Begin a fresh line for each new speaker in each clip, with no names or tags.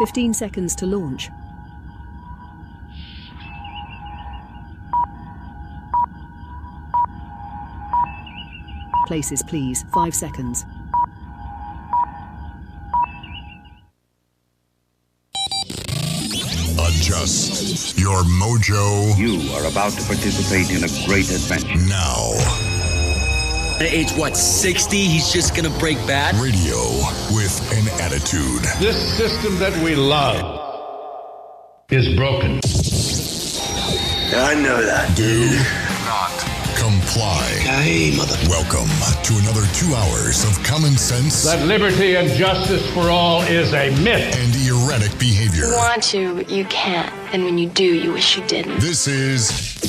15 seconds to launch. Places, please. 5 seconds.
Adjust your mojo.
You are about to participate in a great adventure.
Now.
At age, 60? He's just gonna break bad?
Radio with an attitude.
This system that we love is broken.
I know that.
Do not comply.
Hey, mother.
Welcome to another 2 hours of common sense.
That liberty and justice for all is a myth.
And erratic behavior.
You want to, but you can't. And when you do, you wish you didn't.
This is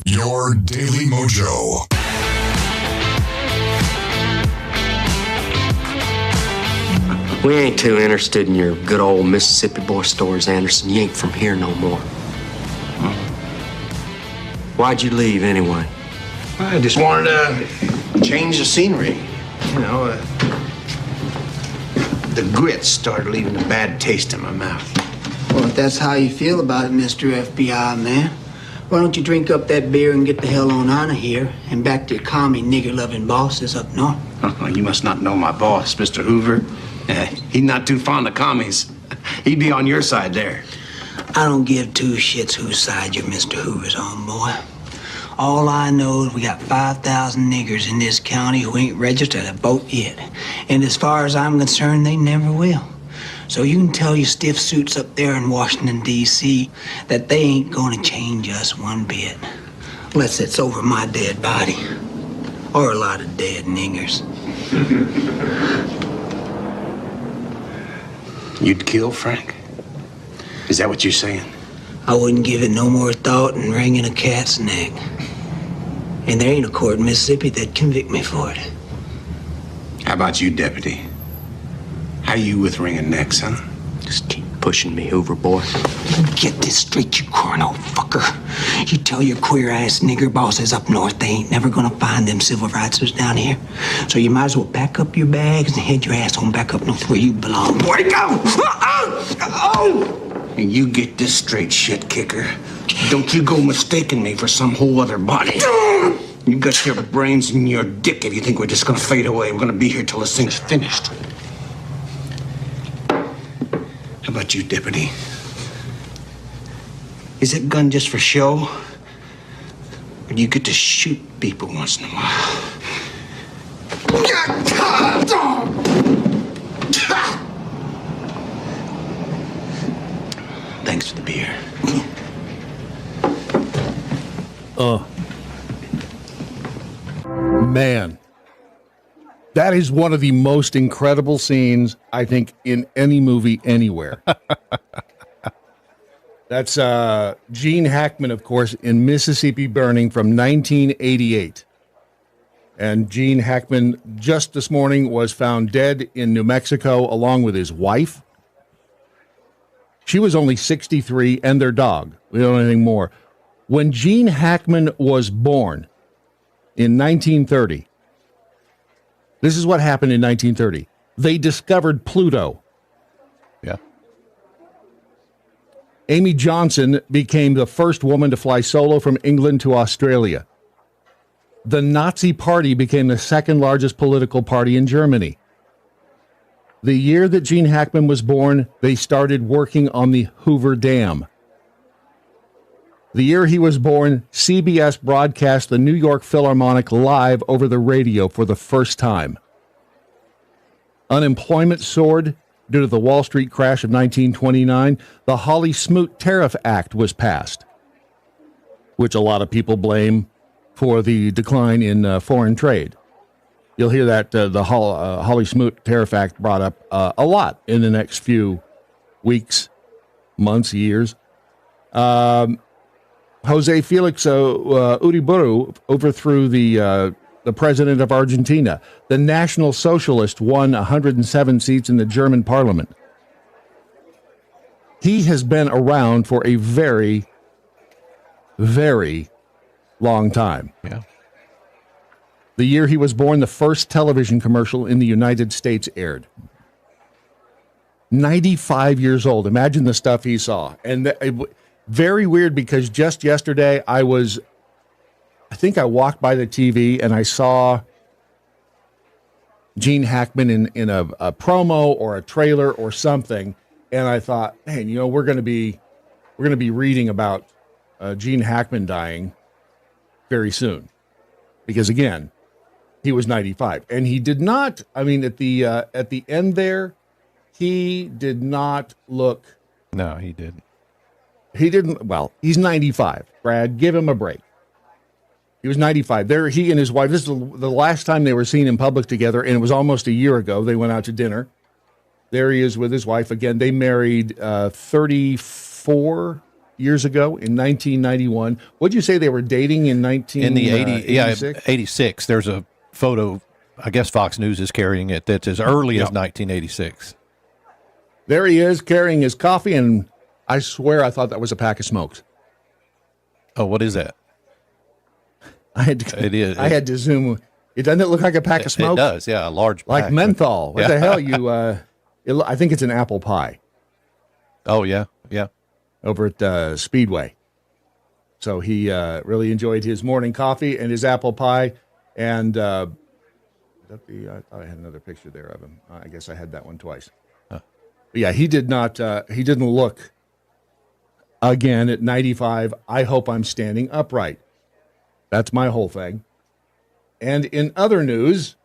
your Daily MoJo.
We ain't too interested in your good old Mississippi boy stories, Anderson. You ain't from here no more. Why'd you leave anyway?
I just wanted to change the scenery. You know, the grits started leaving a bad taste in my mouth.
Well, if that's how you feel about it, Mr. FBI man, why don't you drink up that beer and get the hell on out of here and back to your commie nigger-loving bosses up north?
You must not know my boss, Mr. Hoover. He's not too fond of commies. He'd be on your side there.
I don't give two shits whose side your Mr. Hoover's on, boy. All I know is we got 5,000 niggers in this county who ain't registered a vote yet. And as far as I'm concerned, they never will. So you can tell your stiff suits up there in Washington, D.C. that they ain't gonna change us one bit. Unless it's over my dead body. Or a lot of dead niggers.
You'd kill Frank? Is that what you're saying?
I wouldn't give it no more thought than wringing a cat's neck. And there ain't a court in Mississippi that'd convict me for it.
How about you, Deputy? How you with wringing necks, huh?
Just keep pushing me, Hoover boy.
Get this straight, you corno fucker. You tell your queer-ass nigger bosses up north they ain't never gonna find them civil rightsers down here. So you might as well pack up your bags and head your ass on back up north where you belong. Boy, go!
And you get this straight, shit kicker. Don't you go mistaking me for some whole other body. You got your brains in your dick if you think we're just gonna fade away. We're gonna be here till this thing's finished. How about you, Deputy? Is that gun just for show? Or do you get to shoot people once in a while? Thanks for the beer.
Man, that is one of the most incredible scenes, I think, in any movie anywhere. That's Gene Hackman, of course, in Mississippi Burning from 1988. And Gene Hackman, just this morning, was found dead in New Mexico along with his wife. She was only 63, and their dog. We don't know anything more. When Gene Hackman was born in 1930, this is what happened in 1930. They discovered Pluto.
Yeah.
Amy Johnson became the first woman to fly solo from England to Australia. The Nazi Party became the second largest political party in Germany. The year that Gene Hackman was born, they started working on the Hoover Dam. The year he was born, CBS broadcast the New York Philharmonic live over the radio for the first time. Unemployment soared due to the Wall Street crash of 1929. The Hawley-Smoot Tariff Act was passed, which a lot of people blame for the decline in foreign trade. You'll hear that the Hawley-Smoot Tariff Act brought up a lot in the next few weeks, months, years. Jose Felix Uriburu overthrew the president of Argentina. The National Socialist won 107 seats in the German parliament. He has been around for a very, very long time.
Yeah.
The year he was born, the first television commercial in the United States aired. 95 years old. Imagine the stuff he saw. And very weird, because just yesterday I think I walked by the TV and I saw Gene Hackman in a promo or a trailer or something. And I thought, man, we're going to be reading about Gene Hackman dying very soon, because again, he was 95, and he did not. I mean, at the end there, he did not look.
No, he didn't.
He didn't. Well, he's 95. Brad, give him a break. He was 95. There, he and his wife. This is the last time they were seen in public together, and it was almost a year ago. They went out to dinner. There he is with his wife again. They married 34 years ago in 1991. What'd you say they were dating in
86? There's a photo, I guess Fox News is carrying it, that's as early as 1986.
There he is carrying his coffee, and I swear I thought that was a pack of smokes.
Oh, what is that?
It is. I had to zoom. Doesn't it look like a pack of smokes?
It does, yeah, a large pack.
Like menthol. What the hell? I think it's an apple pie.
Oh, yeah, yeah.
Over at Speedway. So he really enjoyed his morning coffee and his apple pie. And I thought I had another picture there of him. I guess I had that one twice. But yeah, he did not. He didn't look. Again, at 95, I hope I'm standing upright. That's my whole thing. And in other news,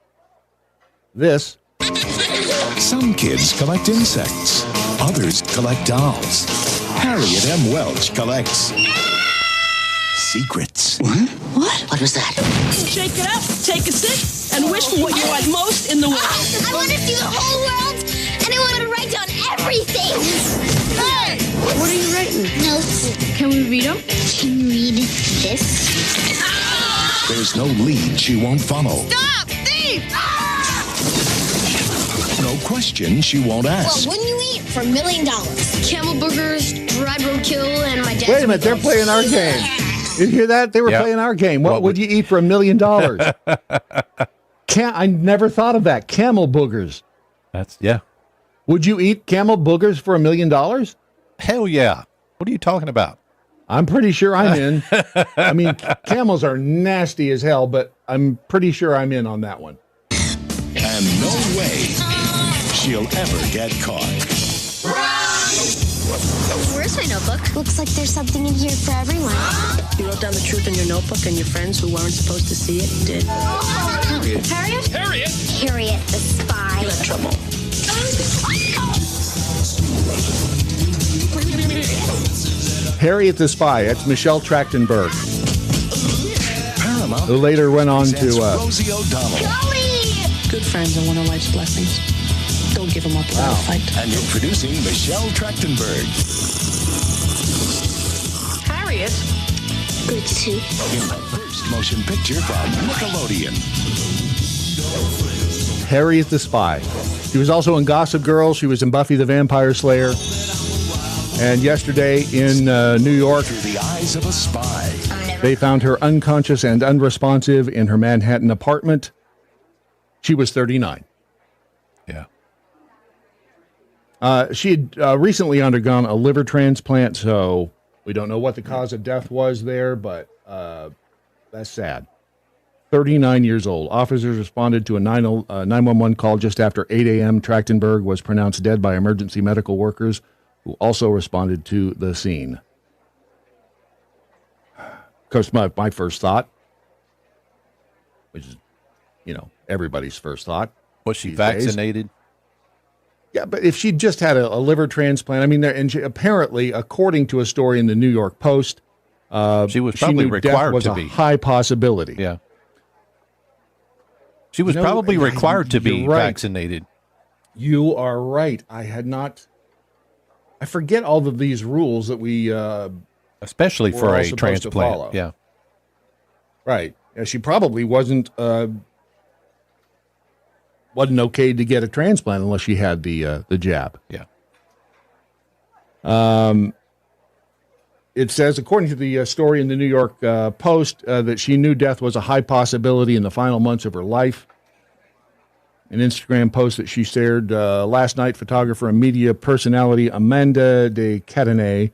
this.
Some kids collect insects. Others collect dolls. Harriet M. Welch collects secrets.
What was that?
Shake it up, take a sip, and wish for what you want most in the world.
I want to see the whole world, and I want to write down everything.
Hey! What are you writing?
Notes.
Can we read them?
Can you read this?
There's no lead she won't follow.
Stop! Thief!
No question she won't ask.
What wouldn't you eat for $1 million? Camel boogers, dried roadkill, and my dad.
Wait a minute, they're playing our game. Did you hear that? They were playing our game. What would you eat for $1 million? I never thought of that. Camel boogers.
Yeah.
Would you eat camel boogers for $1 million?
Hell yeah. What are you talking about?
I'm pretty sure I'm in. I mean, camels are nasty as hell, but I'm pretty sure I'm in on that one.
And no way she'll ever get caught.
Where's my notebook? Looks like there's something in here for everyone.
You wrote down the truth in your notebook, and your friends who weren't supposed to see it did.
Harriet? Harriet the spy.
You had trouble.
Harriet the Spy. That's Michelle Trachtenberg,
Paramount,
who later went on to
Rosie O'Donnell.
Good friends are one of life's blessings. Don't give them up without a fight.
And introducing Michelle Trachtenberg.
Harriet?
Good soup.
In the first motion picture from Nickelodeon.
Harriet the Spy. She was also in Gossip Girl. She was in Buffy the Vampire Slayer. And yesterday in New York,
Through the eyes of a spy.
they found her unconscious and unresponsive in her Manhattan apartment. She was 39.
Yeah.
She had recently undergone a liver transplant, so we don't know what the cause of death was there, but that's sad. 39 years old. Officers responded to a 911 call just after 8 a.m. Trachtenberg was pronounced dead by emergency medical workers who also responded to the scene. Of course, my first thought, which is, everybody's first thought.
Was she vaccinated?
Yeah, but if she just had a liver transplant, I mean, apparently, according to a story in the New York Post,
she was probably required
was
to
a
be.
high possibility.
Yeah. She was probably required to be vaccinated.
You are right. I forget all of these rules that we,
especially for a transplant. Yeah.
Right. Yeah, she probably wasn't okay to get a transplant unless she had the jab.
Yeah.
It says, according to the story in the New York Post, that she knew death was a high possibility in the final months of her life. an Instagram post that she shared last night. Photographer and media personality Amanda de Cadenet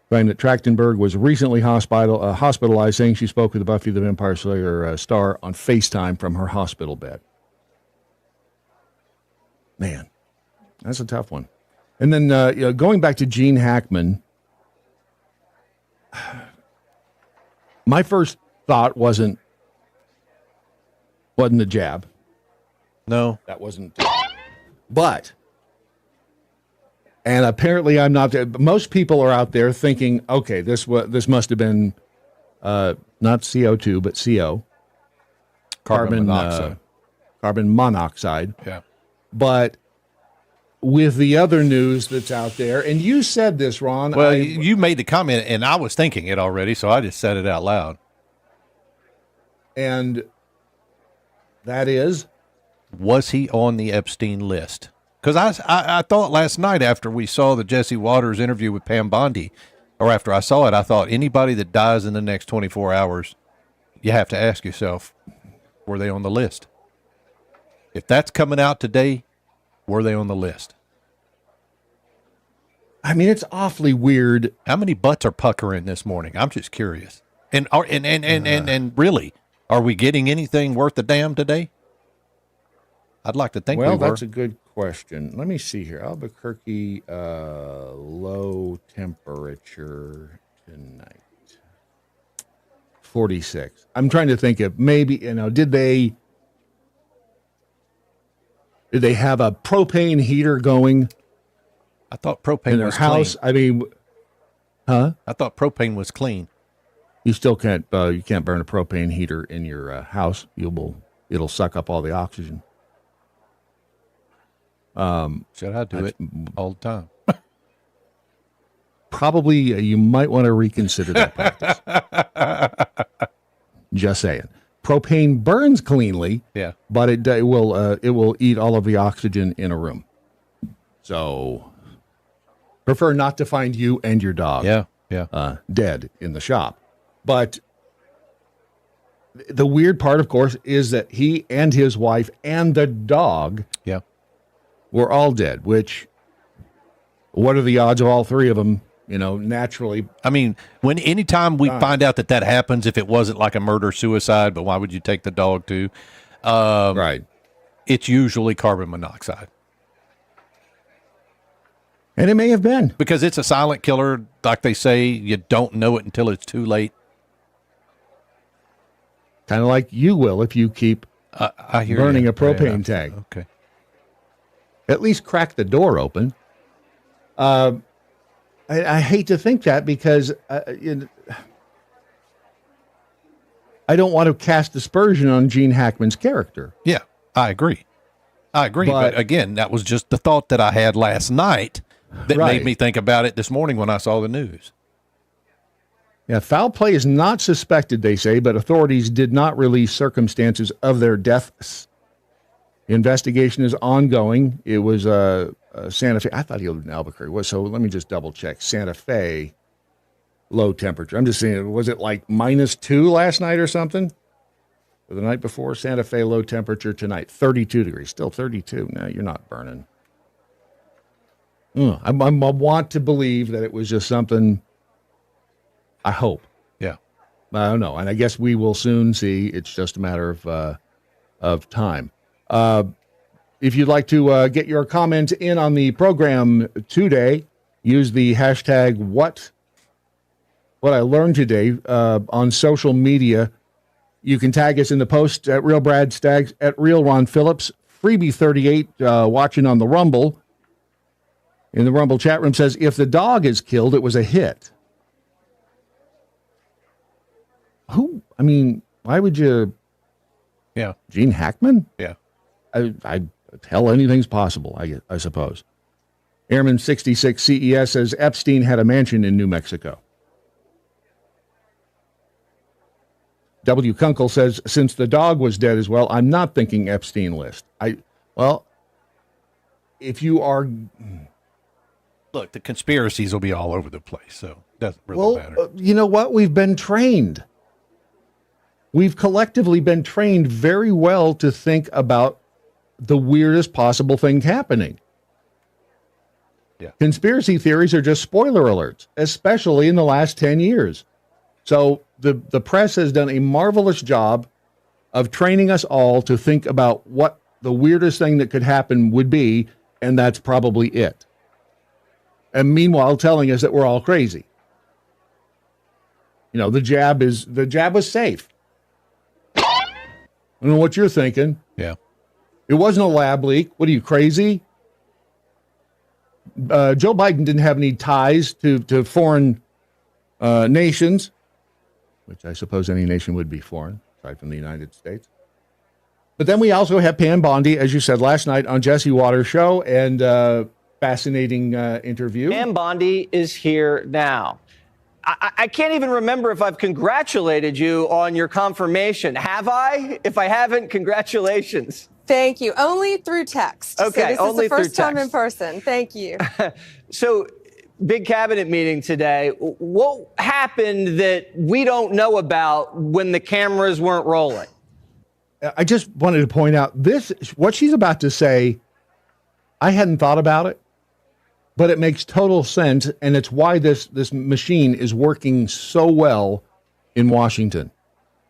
claimed that Trachtenberg was recently hospitalized, saying she spoke with Buffy the Vampire Slayer star on FaceTime from her hospital bed. Man, that's a tough one. And then going back to Gene Hackman, my first thought wasn't the jab.
No.
That wasn't. But, and apparently I'm not there. Most people are out there thinking, okay, this must have been not CO2, but CO.
Carbon monoxide.
Carbon monoxide.
Yeah.
But with the other news that's out there, and you said this, Ron.
Well, you made the comment, and I was thinking it already, so I just said it out loud.
And that is?
Was he on the Epstein list? Because I thought last night after we saw the Jesse Waters interview with Pam Bondi, or after I saw it, I thought anybody that dies in the next 24 hours, you have to ask yourself, were they on the list? If that's coming out today, were they on the list?
I mean, it's awfully weird.
How many butts are puckering this morning? I'm just curious. And really, are we getting anything worth a damn today? I'd like to think we were.
Well, that's a good question. Let me see here. Albuquerque, low temperature tonight. 46. I'm trying to think of maybe, did they have a propane heater going?
I thought propane
in their
was
house.
clean.
I mean, huh?
I thought propane was clean.
You still can't. You can't burn a propane heater in your house. It'll suck up all the oxygen.
Should I do it all the time?
Probably, you might want to reconsider that practice. Just saying. Propane burns cleanly.
Yeah,
but it will eat all of the oxygen in a room. So, prefer not to find you and your dog. Dead in the shop. But the weird part, of course, is that he and his wife and the dog were all dead, which, what are the odds of all three of them, naturally?
I mean, anytime we find out that happens, if it wasn't like a murder-suicide, but why would you take the dog too?
Right.
It's usually carbon monoxide.
And it may have been.
Because it's a silent killer, like they say, you don't know it until it's too late.
Kind of like you will if you keep burning a propane tank.
Okay.
At least crack the door open. I hate to think that because I don't want to cast aspersion on Gene Hackman's character.
Yeah, I agree. But again, that was just the thought that I had last night that made me think about it this morning when I saw the news.
Yeah, foul play is not suspected, they say, but authorities did not release circumstances of their deaths. The investigation is ongoing. It was Santa Fe. I thought he lived in Albuquerque. So let me just double check. Santa Fe, low temperature. I'm just saying, was it like -2 last night or something? Or the night before? Santa Fe, low temperature tonight, 32 degrees. Still 32. No, you're not burning. I want to believe that it was just something. I hope.
Yeah.
I don't know. And I guess we will soon see. It's just a matter of time. If you'd like to get your comment in on the program today, use the hashtag what I learned today on social media. You can tag us in the post at Real Brad Staggs, at Real Ron Phillips, Freebie 38 watching on the Rumble. In the Rumble chat room says, if the dog is killed, it was a hit. Why would you?
Yeah.
Gene Hackman?
Yeah.
Hell, anything's possible, I suppose. Airman 66 CES says Epstein had a mansion in New Mexico. W. Kunkel says, since the dog was dead as well, I'm not thinking Epstein list. If you are...
Look, the conspiracies will be all over the place, so it doesn't really matter.
You know what? We've been trained. We've collectively been trained very well to think about the weirdest possible thing happening.
Yeah.
Conspiracy theories are just spoiler alerts, especially in the last 10 years. So the press has done a marvelous job of training us all to think about what the weirdest thing that could happen would be, and that's probably it. And meanwhile, telling us that we're all crazy. You know, the jab was safe. I don't know what you're thinking.
Yeah.
It wasn't a lab leak. What are you, crazy? Joe Biden didn't have any ties to foreign nations, which I suppose any nation would be foreign, aside from the United States. But then we also have Pam Bondi, as you said last night, on Jesse Waters' show, and fascinating interview.
Pam Bondi is here now. I can't even remember if I've congratulated you on your confirmation. Have I? If I haven't, congratulations.
Thank you. Only through text.
Okay,
so this
only
is the first
through
time
text.
in person. Thank you.
So, big cabinet meeting today. What happened that we don't know about when the cameras weren't rolling?
I just wanted to point out what she's about to say, I hadn't thought about it, but it makes total sense, and it's why this machine is working so well in Washington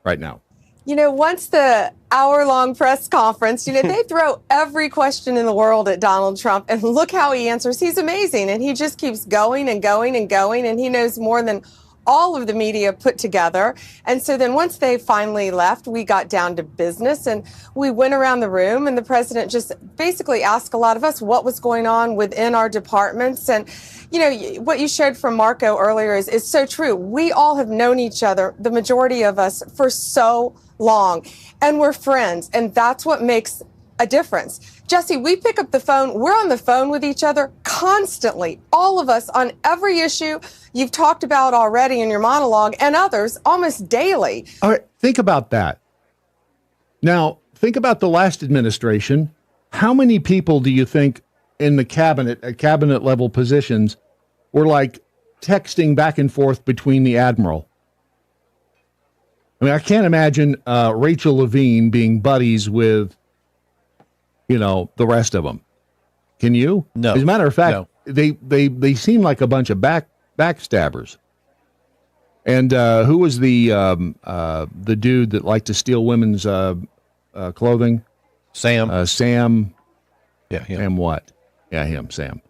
right now.
You know, once the hour-long press conference, they throw every question in the world at Donald Trump, and look how he answers. He's amazing, and he just keeps going and going and going, and he knows more than all of the media put together. And so then once they finally left, we got down to business, and we went around the room, and the president just basically asked a lot of us what was going on within our departments. And what you showed from Marco earlier is so true. We all have known each other, the majority of us, for so long, and we're friends, and that's what makes a difference. Jesse, we pick up the phone. We're on the phone with each other constantly, all of us, on every issue you've talked about already in your monologue, and others almost daily.
All right, think about that. Now, think about the last administration. How many people do you think in the cabinet, at cabinet level positions, were like texting back and forth between the admiral? I mean, I can't imagine Rachel Levine being buddies with, the rest of them. Can you?
No.
As a matter of fact,
no.
they seem like a bunch of backstabbers. And who was the dude that liked to steal women's clothing?
Sam.
Sam.
Yeah, him.
Sam what? Yeah, him, Sam.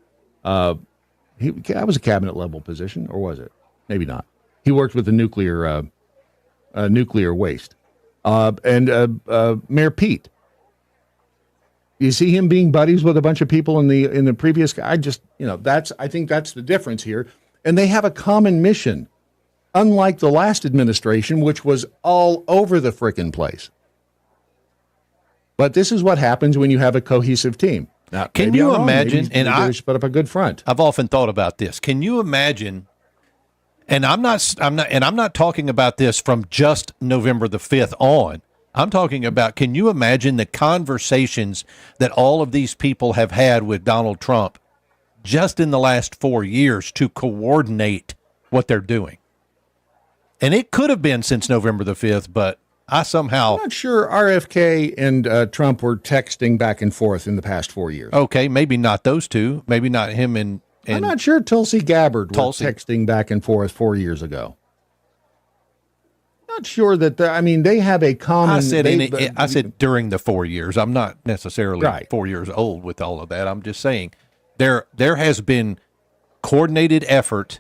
That was a cabinet level position, or was it? Maybe not. He worked with the nuclear waste. And Mayor Pete. You see him being buddies with a bunch of people in the previous. I think that's the difference here. And they have a common mission, unlike the last administration, which was all over the frickin' place. But this is what happens when you have a cohesive team. Now,
can you imagine? And I
should put up a good front.
I've often thought about this. Can you imagine? And I'm not talking about this from just November the 5th on. I'm talking about, can you imagine the conversations that all of these people have had with Donald Trump just in the last 4 years to coordinate what they're doing? And it could have been since November the 5th, but I'm
not sure RFK and Trump were texting back and forth in the past 4 years.
Okay, maybe not those two. Maybe not him and
I'm not sure Tulsi Gabbard was texting back and forth 4 years ago. Not sure that they have a common.
I said during the 4 years. I'm not necessarily
right.
4 years old with all of that. I'm just saying there has been coordinated effort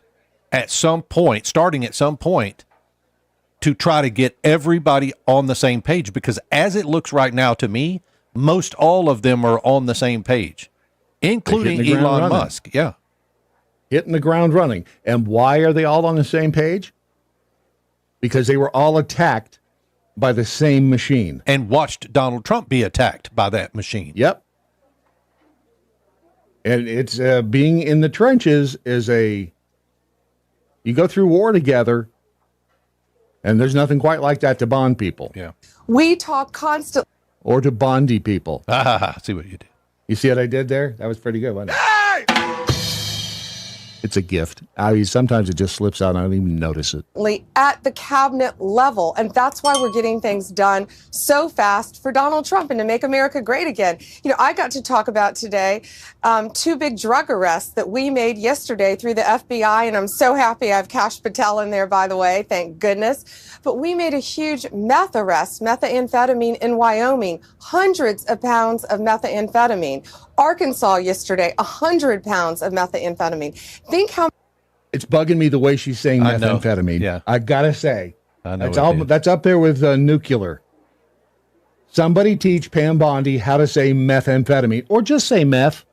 at some point, starting at some point, to try to get everybody on the same page. Because as it looks right now to me, most all of them are on the same page, including Elon Musk. Yeah.
Hitting the ground running. And why are they all on the same page? Because they were all attacked by the same machine.
And watched Donald Trump be attacked by that machine.
Yep. And it's being in the trenches you go through war together, and there's nothing quite like that to bond people.
Yeah.
We talk constantly.
Or to bondy people.
See what you did.
You see what I did there? That was pretty good, wasn't it? It's a gift. I mean, sometimes it just slips out. I don't even notice it.
At the cabinet level. And that's why we're getting things done so fast for Donald Trump and to make America great again. You know, I got to talk about today 2 big drug arrests that we made yesterday through the FBI. And I'm so happy I have Kash Patel in there, by the way. Thank goodness. But we made a huge meth arrest, methamphetamine in Wyoming, hundreds of pounds of methamphetamine. Arkansas yesterday, 100 pounds of methamphetamine. Think how.
It's bugging me the way she's saying methamphetamine.
Yeah.
I gotta say,
I know
that's up there with nuclear. Somebody teach Pam Bondi how to say methamphetamine, or just say meth.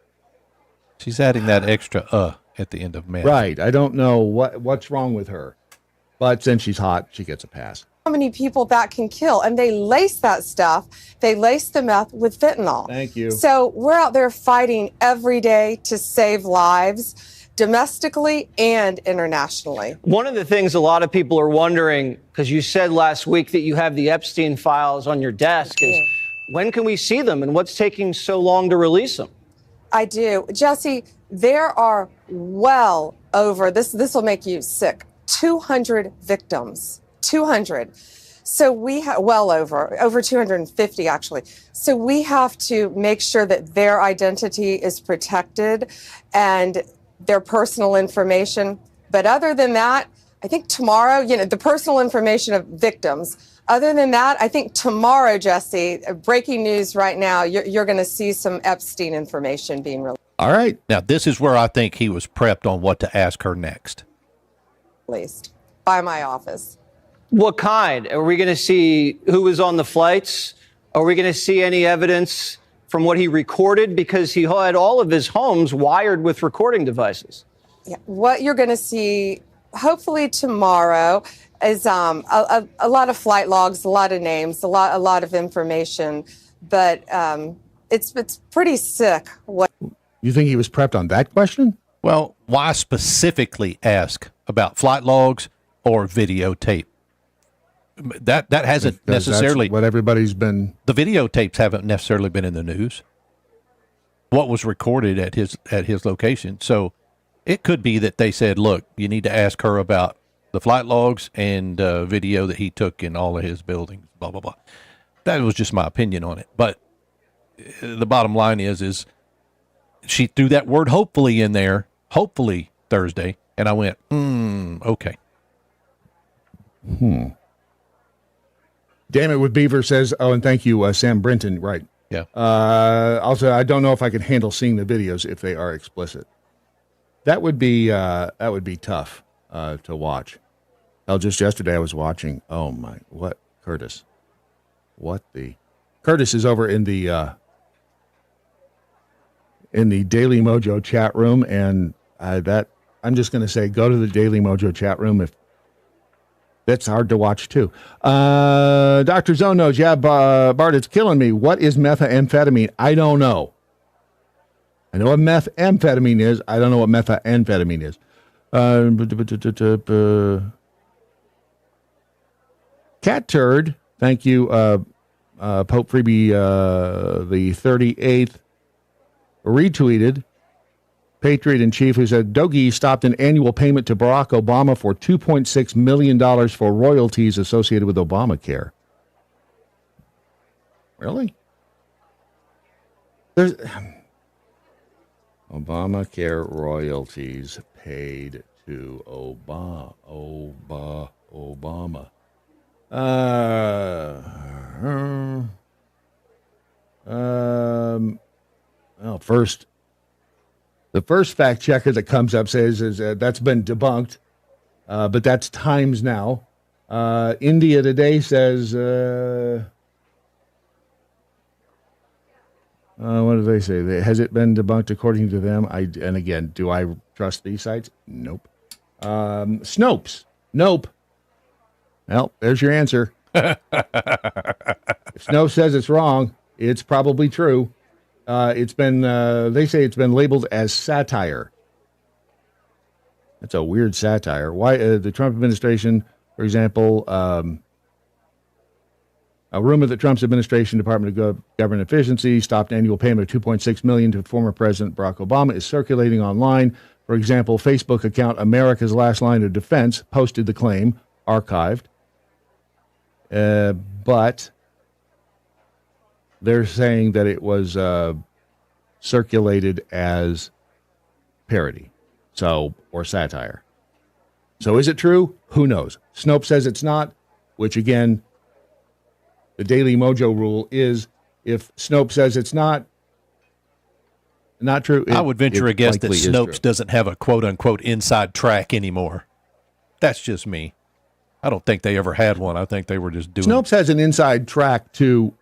She's adding that extra at the end of meth.
Right. I don't know what's wrong with her, but since she's hot, she gets a pass.
How many people that can kill, and they lace that stuff. They lace the meth with fentanyl.
Thank you.
So we're out there fighting every day to save lives, domestically and internationally.
One of the things a lot of people are wondering, because you said last week that you have the Epstein files on your desk, is when can we see them and what's taking so long to release them?
I do. Jesse, there are well over, this will make you sick, 200 victims. 200. So we have over 250 actually. So we have to make sure that their identity is protected and their personal information. But other than that, I think tomorrow, the personal information of victims. Other than that, I think tomorrow, Jesse, breaking news right now, you're going to see some Epstein information being released.
All right.
Now, this is where I think he was prepped on what to ask her next.
Released by my office.
What kind? Are we going to see who was on the flights? Are we going to see any evidence from what he recorded? Because he had all of his homes wired with recording devices.
Yeah. What you're going to see, hopefully tomorrow, is a lot of flight logs, a lot of names, a lot of information. But it's pretty sick. What
you think he was prepped on that question?
Well, why specifically ask about flight logs or videotape? That hasn't necessarily
what everybody's been.
The videotapes haven't necessarily been in the news. What was recorded at his location? So it could be that they said, "Look, you need to ask her about the flight logs and video that he took in all of his buildings." Blah blah blah. That was just my opinion on it. But the bottom line is she threw that word "hopefully" in there. Hopefully Thursday, and I went, okay.
Damn it with Beaver says, oh, and thank you, Sam Brinton. Right.
Yeah.
Also, I don't know if I can handle seeing the videos if they are explicit. That would be tough to watch. Hell, just yesterday I was watching. Oh my, what Curtis? What the? Curtis is over in the Daily MoJo chat room, and I'm just going to say, go to the Daily MoJo chat room if. That's hard to watch, too. Dr. Zone knows, Bart, it's killing me. What is methamphetamine? I don't know. I know what methamphetamine is. I don't know what methamphetamine is. Cat Turd, thank you, Pope Freebie the 38th, retweeted. Patriot in Chief, who said Dogie stopped an annual payment to Barack Obama for $2.6 million for royalties associated with Obamacare. Really? There's Obamacare royalties paid to Obama. Well, first. The first fact checker that comes up says that's been debunked, but that's Times Now. India Today says, what do they say? Has it been debunked according to them? And again, do I trust these sites? Nope. Snopes. Nope. Well, there's your answer. If Snopes says it's wrong, it's probably true. It's been, they say it's been labeled as satire. That's a weird satire. Why the Trump administration, for example, a rumor that Trump's administration, Department of Government Efficiency, stopped annual payment of $2.6 million to former President Barack Obama is circulating online For example, Facebook account America's Last Line of Defense posted the claim, archived. But they're saying that it was circulated as parody, or satire. So is it true? Who knows? Snopes says it's not, which again, the Daily MoJo rule is if Snopes says it's not true.
I would venture a guess that Snopes doesn't have a quote-unquote inside track anymore. That's just me. I don't think they ever had one. I think they were just doing.
Snopes has an inside track to.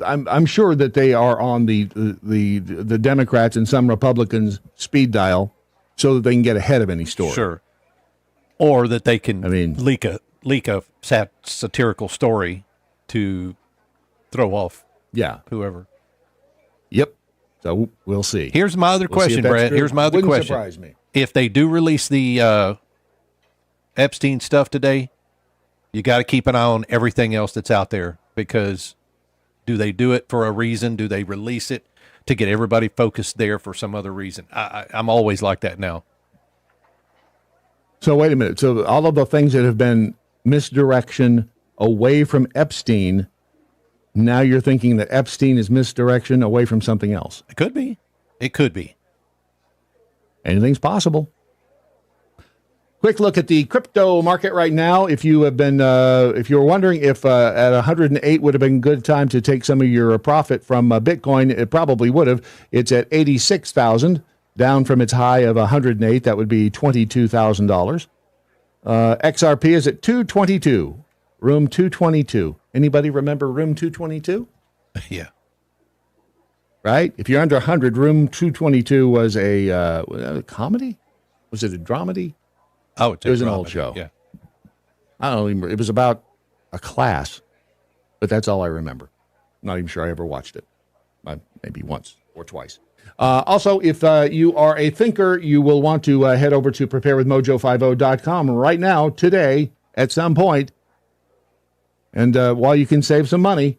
I'm sure that they are on the Democrats and some Republicans' speed dial, so that they can get ahead of any story.
Sure. Or that they can leak a satirical story to throw off. Whoever.
Yep. So we'll see.
Here's my other question, Brad.
True.
Here's my other
Wouldn't
question.
Surprise me.
If they do release the Epstein stuff today, you got to keep an eye on everything else that's out there, because do they do it for a reason? Do they release it to get everybody focused there for some other reason? I'm always like that now.
So wait a minute. So all of the things that have been misdirection away from Epstein, now you're thinking that Epstein is misdirection away from something else.
It could be. It could be.
Anything's possible. Quick look at the crypto market right now. If you have been, if you were wondering if at 108 would have been a good time to take some of your profit from Bitcoin, it probably would have. It's at 86,000, down from its high of 108. That would be $22,000. XRP is at 222, room 222. Anybody remember room 222?
Yeah.
Right? If you're under 100, room 222 was a comedy? Was it a dramedy?
Oh,
it was an old show.
Yeah.
I don't even. It was about a class, but that's all I remember. I'm not even sure I ever watched it. Maybe once or twice. Also, if you are a thinker, you will want to head over to preparewithmojo50.com right now, today, at some point. And while you can save some money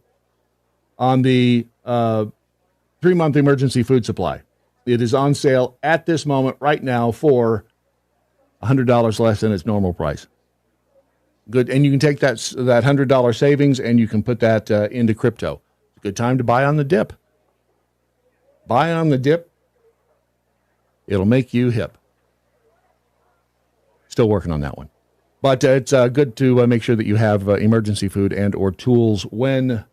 on the 3-month emergency food supply, it is on sale at this moment right now for $100 less than its normal price. Good, and you can take that $100 savings and you can put that into crypto. It's a good time to buy on the dip. Buy on the dip. It'll make you hip. Still working on that one. But it's good to make sure that you have emergency food and or tools when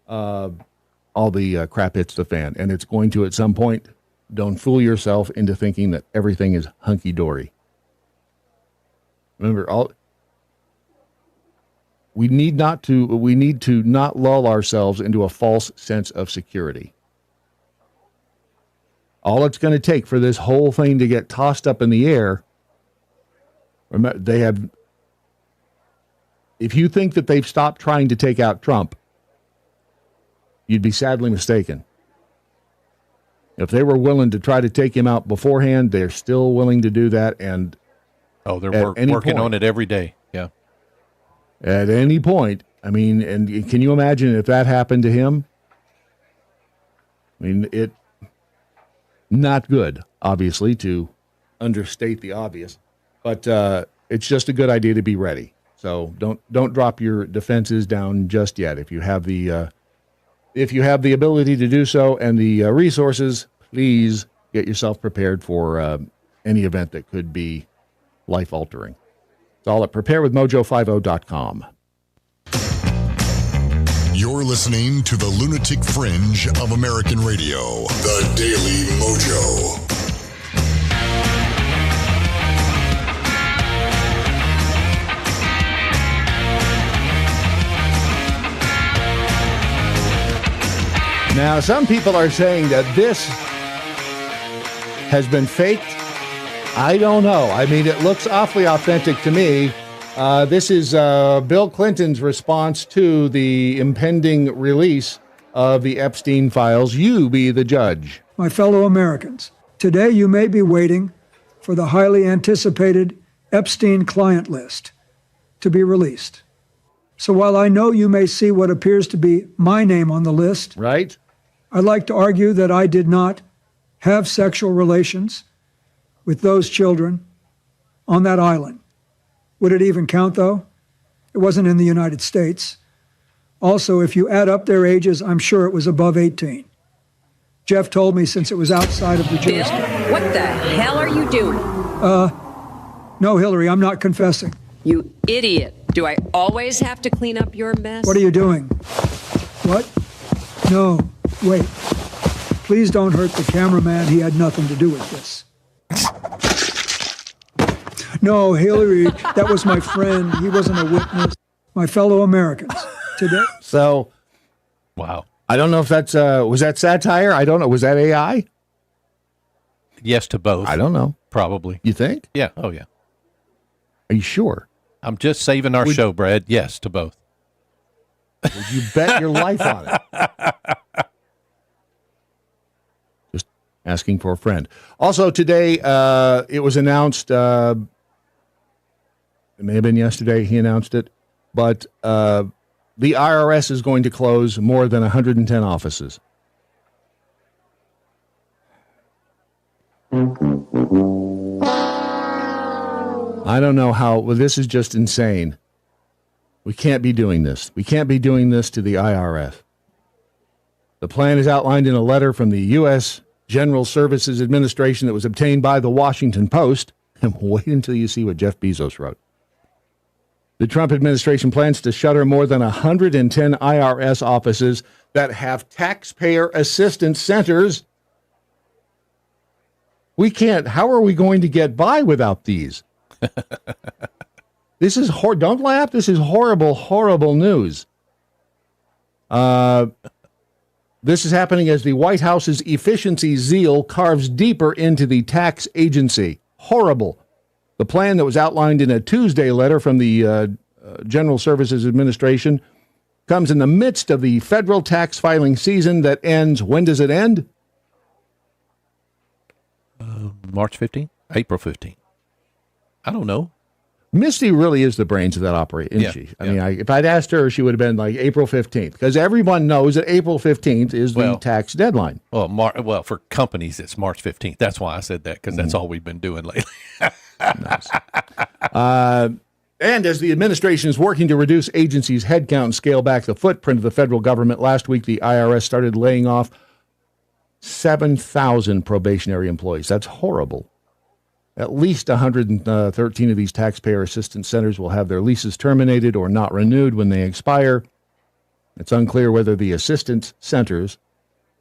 all the crap hits the fan. And it's going to at some point. Don't fool yourself into thinking that everything is hunky-dory. Remember, we need to not lull ourselves into a false sense of security. All it's going to take for this whole thing to get tossed up in the air, remember, if you think that they've stopped trying to take out Trump, you'd be sadly mistaken. If they were willing to try to take him out beforehand, they're still willing to do that. And
they're working on it every day. Yeah.
At any point, I mean, and can you imagine if that happened to him? I mean, not good, obviously, to understate the obvious, but it's just a good idea to be ready. So don't drop your defenses down just yet. If you have the ability to do so and the resources, please get yourself prepared for any event that could be life-altering. It's all at preparewithmojo50.com.
You're listening to the Lunatic Fringe of American Radio, the Daily MoJo.
Now, some people are saying that this has been faked. I don't know. I mean, it looks awfully authentic to me. This is Bill Clinton's response to the impending release of the Epstein files. You be the judge.
My fellow Americans, today you may be waiting for the highly anticipated Epstein client list to be released. So while I know you may see what appears to be my name on the list,
right?
I'd like to argue that I did not have sexual relations with those children on that island. Would it even count, though? It wasn't in the United States. Also, if you add up their ages, I'm sure it was above 18. Jeff told me since it was outside of the jurisdiction.
What the hell are you doing?
No, Hillary, I'm not confessing.
You idiot. Do I always have to clean up your mess?
What are you doing? What? No, wait. Please don't hurt the cameraman. He had nothing to do with this. No, Hillary, that was my friend. He wasn't a witness. My fellow Americans. Today.
So,
wow.
I don't know if that's, was that satire? I don't know. Was that AI?
Yes to both.
I don't know.
Probably.
You think?
Yeah. Oh, yeah.
Are you sure?
I'm just saving our show, Brad. Yes to both.
Would you bet your life on it? Just asking for a friend. Also today, it was announced, it may have been yesterday he announced it, but the IRS is going to close more than 110 offices. I don't know how. Well, this is just insane. We can't be doing this. We can't be doing this to the IRS. The plan is outlined in a letter from the U.S. General Services Administration that was obtained by the Washington Post. And wait until you see what Jeff Bezos wrote. The Trump administration plans to shutter more than 110 IRS offices that have taxpayer assistance centers. We can't. How are we going to get by without these? This is don't laugh. This is horrible, horrible news. This is happening as the White House's efficiency zeal carves deeper into the tax agency. Horrible. The plan that was outlined in a Tuesday letter from the General Services Administration comes in the midst of the federal tax filing season that ends. When does it end?
March 15th? April 15th. I don't know.
Misty really is the brains of that operation, isn't she? I mean, if I'd asked her, she would have been like April 15th, because everyone knows that April 15th is the tax deadline.
Well, for companies, it's March 15th. That's why I said that, because that's all we've been doing lately.
Nice. And as the administration is working to reduce agencies' headcount and scale back the footprint of the federal government, last week the IRS started laying off 7,000 probationary employees. That's horrible. At least 113 of these taxpayer assistance centers will have their leases terminated or not renewed when they expire. It's unclear whether the assistance centers,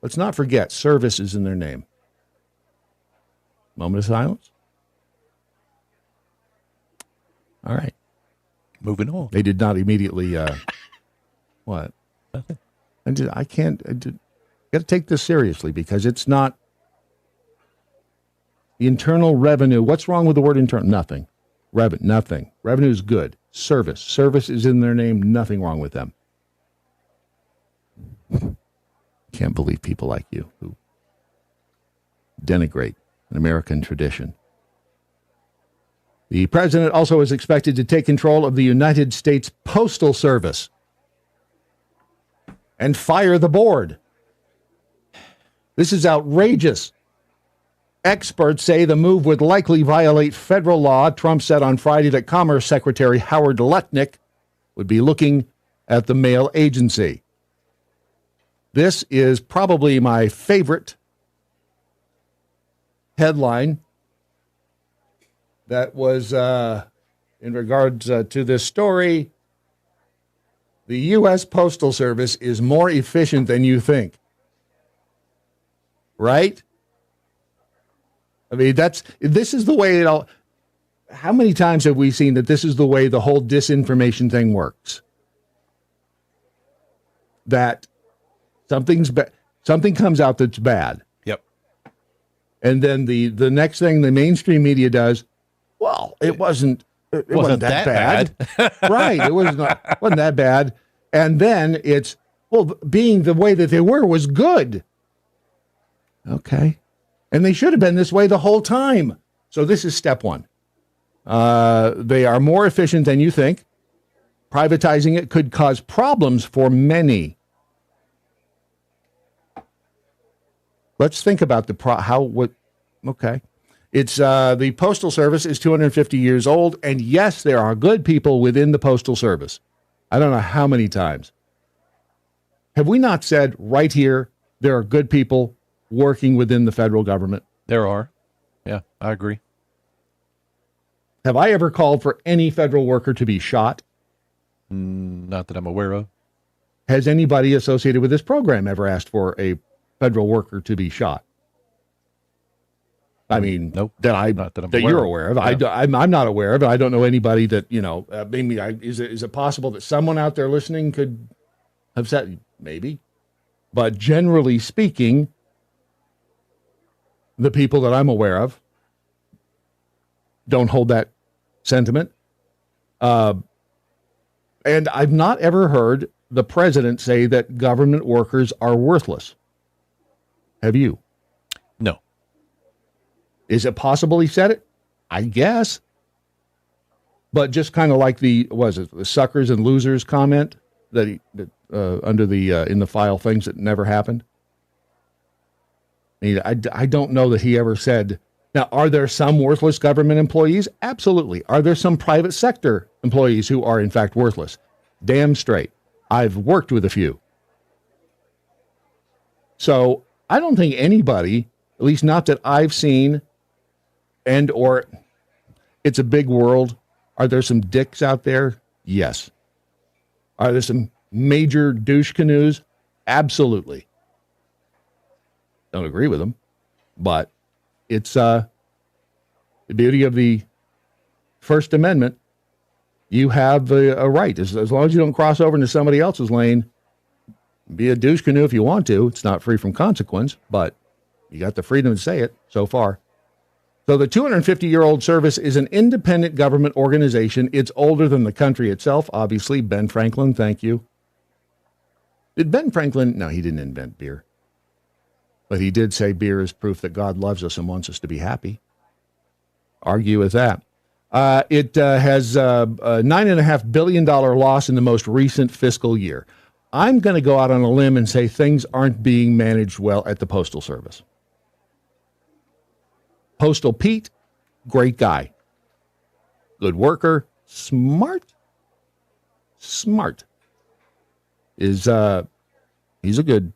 let's not forget, service is in their name. Moment of silence. All right.
Moving on.
They did not immediately, what?
Nothing.
I can't, got to take this seriously, because it's not. The internal revenue, what's wrong with the word internal? Nothing. Nothing. Revenue is good. Service is in their name. Nothing wrong with them. Can't believe people like you who denigrate an American tradition. The president also is expected to take control of the United States Postal Service and fire the board. This is outrageous. Experts say the move would likely violate federal law. Trump said on Friday that Commerce Secretary Howard Lutnick would be looking at the mail agency. This is probably my favorite headline that was in regards to this story. The U.S. Postal Service is more efficient than you think. Right? I mean, this is the way it all. How many times have we seen that this is the way the whole disinformation thing works? That something comes out that's bad.
Yep.
And then the next thing the mainstream media does, well, it wasn't that bad. Right. It wasn't that bad. And then it's, well, being the way that they were was good. Okay. And they should have been this way the whole time. So this is step one. They are more efficient than you think. Privatizing it could cause problems for many. Let's think about okay. It's the Postal Service is 250 years old, and yes, there are good people within the Postal Service. I don't know how many times. Have we not said right here there are good people working within the federal government?
There are. Yeah, I agree.
Have I ever called for any federal worker to be shot?
Not that I'm aware of.
Has anybody associated with this program ever asked for a federal worker to be shot? I mean,
nope.
That you're aware of. Yeah. I'm not aware of it. I don't know anybody that, maybe is it possible that someone out there listening could have said, maybe. But generally speaking, the people that I'm aware of don't hold that sentiment. And I've not ever heard the president say that government workers are worthless. Have you?
No.
Is it possible he said it? I guess. But just kind of like the suckers and losers comment that under the in the file things that never happened. I don't know that he ever said. Now, are there some worthless government employees? Absolutely. Are there some private sector employees who are in fact worthless? Damn straight. I've worked with a few. So I don't think anybody, at least not that I've seen, or it's a big world. Are there some dicks out there? Yes. Are there some major douche canoes? Absolutely. Don't agree with them, but it's the beauty of the First Amendment. You have a right, as long as you don't cross over into somebody else's lane. Be a douche canoe if you want to. It's not free from consequence, but you got the freedom to say it so far. So the 250-year-old service is an independent government organization. It's older than the country itself, obviously. Ben Franklin, thank you. Did Ben Franklin? No, he didn't invent beer. But he did say beer is proof that God loves us and wants us to be happy. Argue with that. It has a $9.5 billion loss in the most recent fiscal year. I'm going to go out on a limb and say things aren't being managed well at the Postal Service. Postal Pete, great guy. Good worker. Smart. He's a good,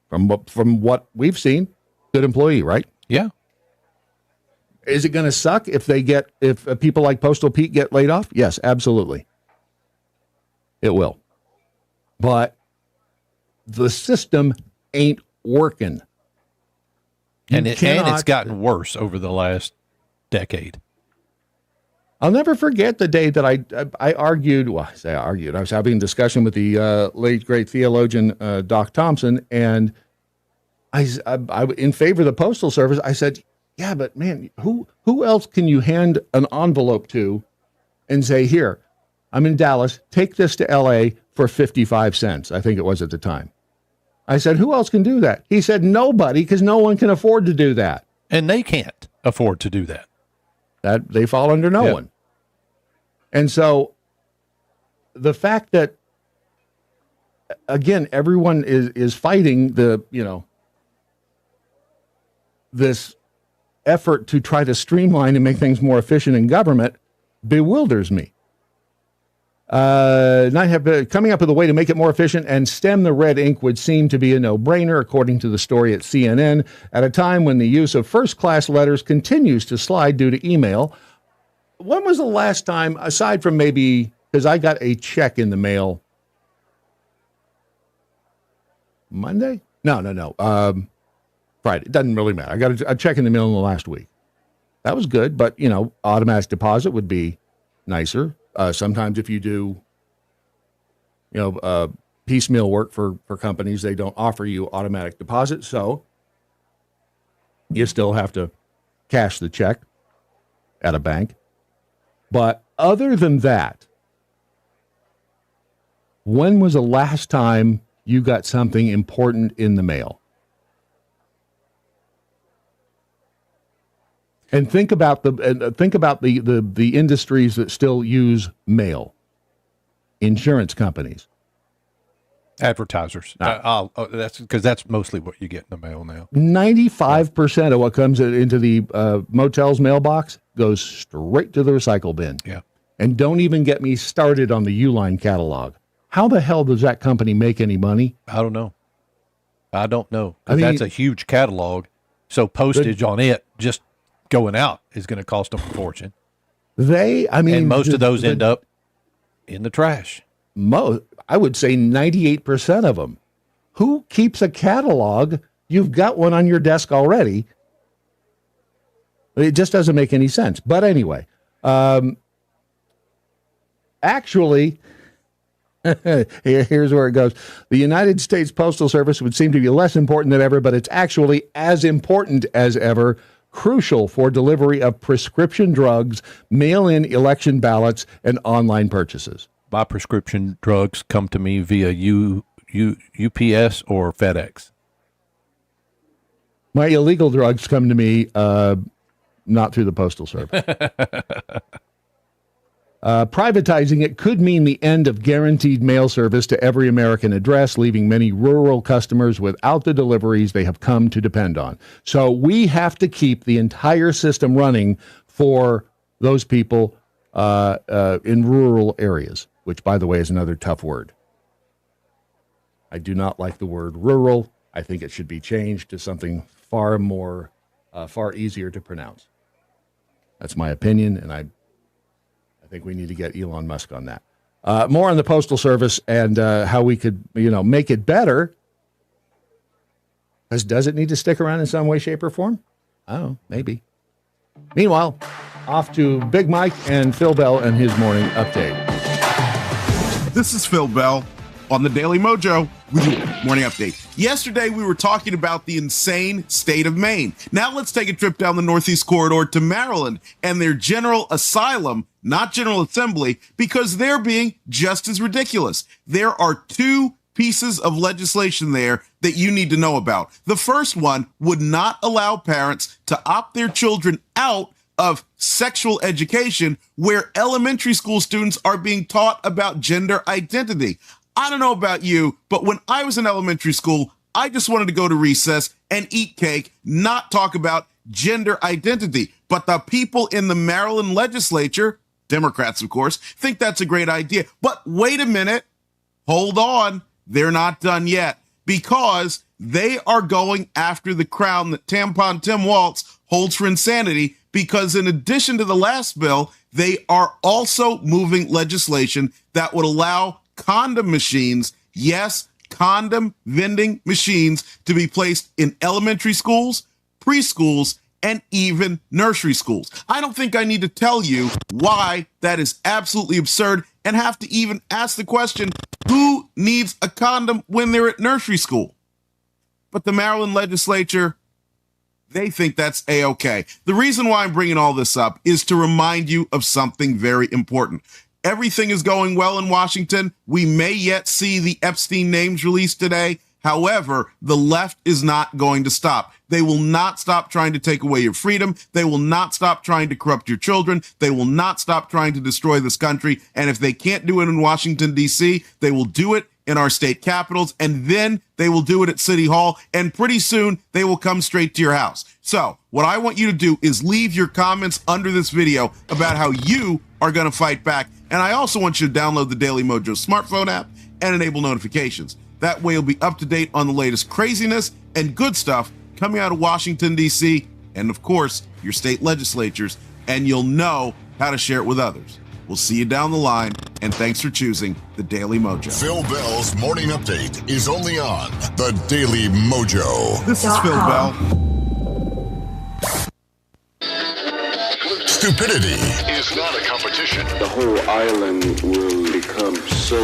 from what we've seen, good employee, right?
Yeah.
Is it going to suck if people like Postal Pete get laid off? Yes, absolutely. It will. But the system ain't working.
And it's gotten worse over the last decade.
I'll never forget the day that I argued. Well, I say I argued. I was having a discussion with the late great theologian Doc Thompson, and I in favor of the Postal Service. I said, "Yeah, but man, who else can you hand an envelope to, and say, here, I'm in Dallas. Take this to L.A. for 55 cents. I think it was at the time." I said, who else can do that? He said, nobody, because no one can afford to do that.
And they can't afford to do that.
That they fall under no one. And so the fact that, again, everyone is fighting this effort to try to streamline and make things more efficient in government bewilders me. Coming up with a way to make it more efficient and stem the red ink would seem to be a no-brainer, according to the story at CNN, at a time when the use of first-class letters continues to slide due to email. When was the last time, aside from maybe, because I got a check in the mail Monday? No. Friday. It doesn't really matter. I got a check in the mail in the last week. That was good, but, automatic deposit would be nicer. Sometimes if you do, piecemeal work for companies, they don't offer you automatic deposit. So you still have to cash the check at a bank. But other than that, when was the last time you got something important in the mail? And think about the industries that still use mail. Insurance companies.
Advertisers. That's because that's mostly what you get in the mail now.
95% of what comes into the motel's mailbox goes straight to the recycle bin.
Yeah.
And don't even get me started on the Uline catalog. How the hell does that company make any money?
I don't know. That's a huge catalog. So postage on it just going out is going to cost them a fortune.
And
most of those end up in the trash.
I would say 98% of them. Who keeps a catalog? You've got one on your desk already. It just doesn't make any sense. But anyway, actually, here's where it goes. The United States Postal Service would seem to be less important than ever, but it's actually as important as ever, crucial for delivery of prescription drugs, mail-in election ballots, and online purchases.
My prescription drugs come to me via UPS or FedEx.
My illegal drugs come to me not through the Postal Service. Privatizing it could mean the end of guaranteed mail service to every American address, leaving many rural customers without the deliveries they have come to depend on. So we have to keep the entire system running for those people in rural areas, which, by the way, is another tough word. I do not like the word rural. I think it should be changed to something far easier to pronounce. That's my opinion, and I think we need to get Elon Musk on that. More on the Postal Service and how we could, make it better. Does it need to stick around in some way, shape, or form? Oh, maybe. Meanwhile, off to Big Mike and Phil Bell and his morning update.
This is Phil Bell on the Daily MoJo with your morning update. Yesterday, we were talking about the insane state of Maine. Now let's take a trip down the Northeast Corridor to Maryland and their General Asylum, not General Assembly, because they're being just as ridiculous. There are two pieces of legislation there that you need to know about. The first one would not allow parents to opt their children out of sexual education where elementary school students are being taught about gender identity. I don't know about you, but when I was in elementary school, I just wanted to go to recess and eat cake, not talk about gender identity. But the people in the Maryland legislature, Democrats, of course, think that's a great idea. But wait a minute. Hold on. They're not done yet because they are going after the crown that Tampon Tim Walz holds for insanity, because in addition to the last bill, they are also moving legislation that would allow condom machines, yes, condom vending machines, to be placed in elementary schools, preschools, and even nursery schools. I don't think I need to tell you why that is absolutely absurd and have to even ask the question, who needs a condom when they're at nursery school? But the Maryland legislature, they think that's A-OK. The reason why I'm bringing all this up is to remind you of something very important. Everything is going well in Washington. We may yet see the Epstein names released today. However, the left is not going to stop. They will not stop trying to take away your freedom. They will not stop trying to corrupt your children. They will not stop trying to destroy this country. And if they can't do it in Washington, D.C., they will do it in our state capitals, and then they will do it at City Hall, and pretty soon they will come straight to your house. So what I want you to do is leave your comments under this video about how you are going to fight back. And I also want you to download the Daily MoJo smartphone app and enable notifications. That way you'll be up to date on the latest craziness and good stuff coming out of Washington, D.C., and of course, your state legislatures, and you'll know how to share it with others. We'll see you down the line, and thanks for choosing the Daily MoJo.
Phil Bell's morning update is only on the Daily MoJo.
This is Phil Bell.
Stupidity is not a competition.
The whole island will become so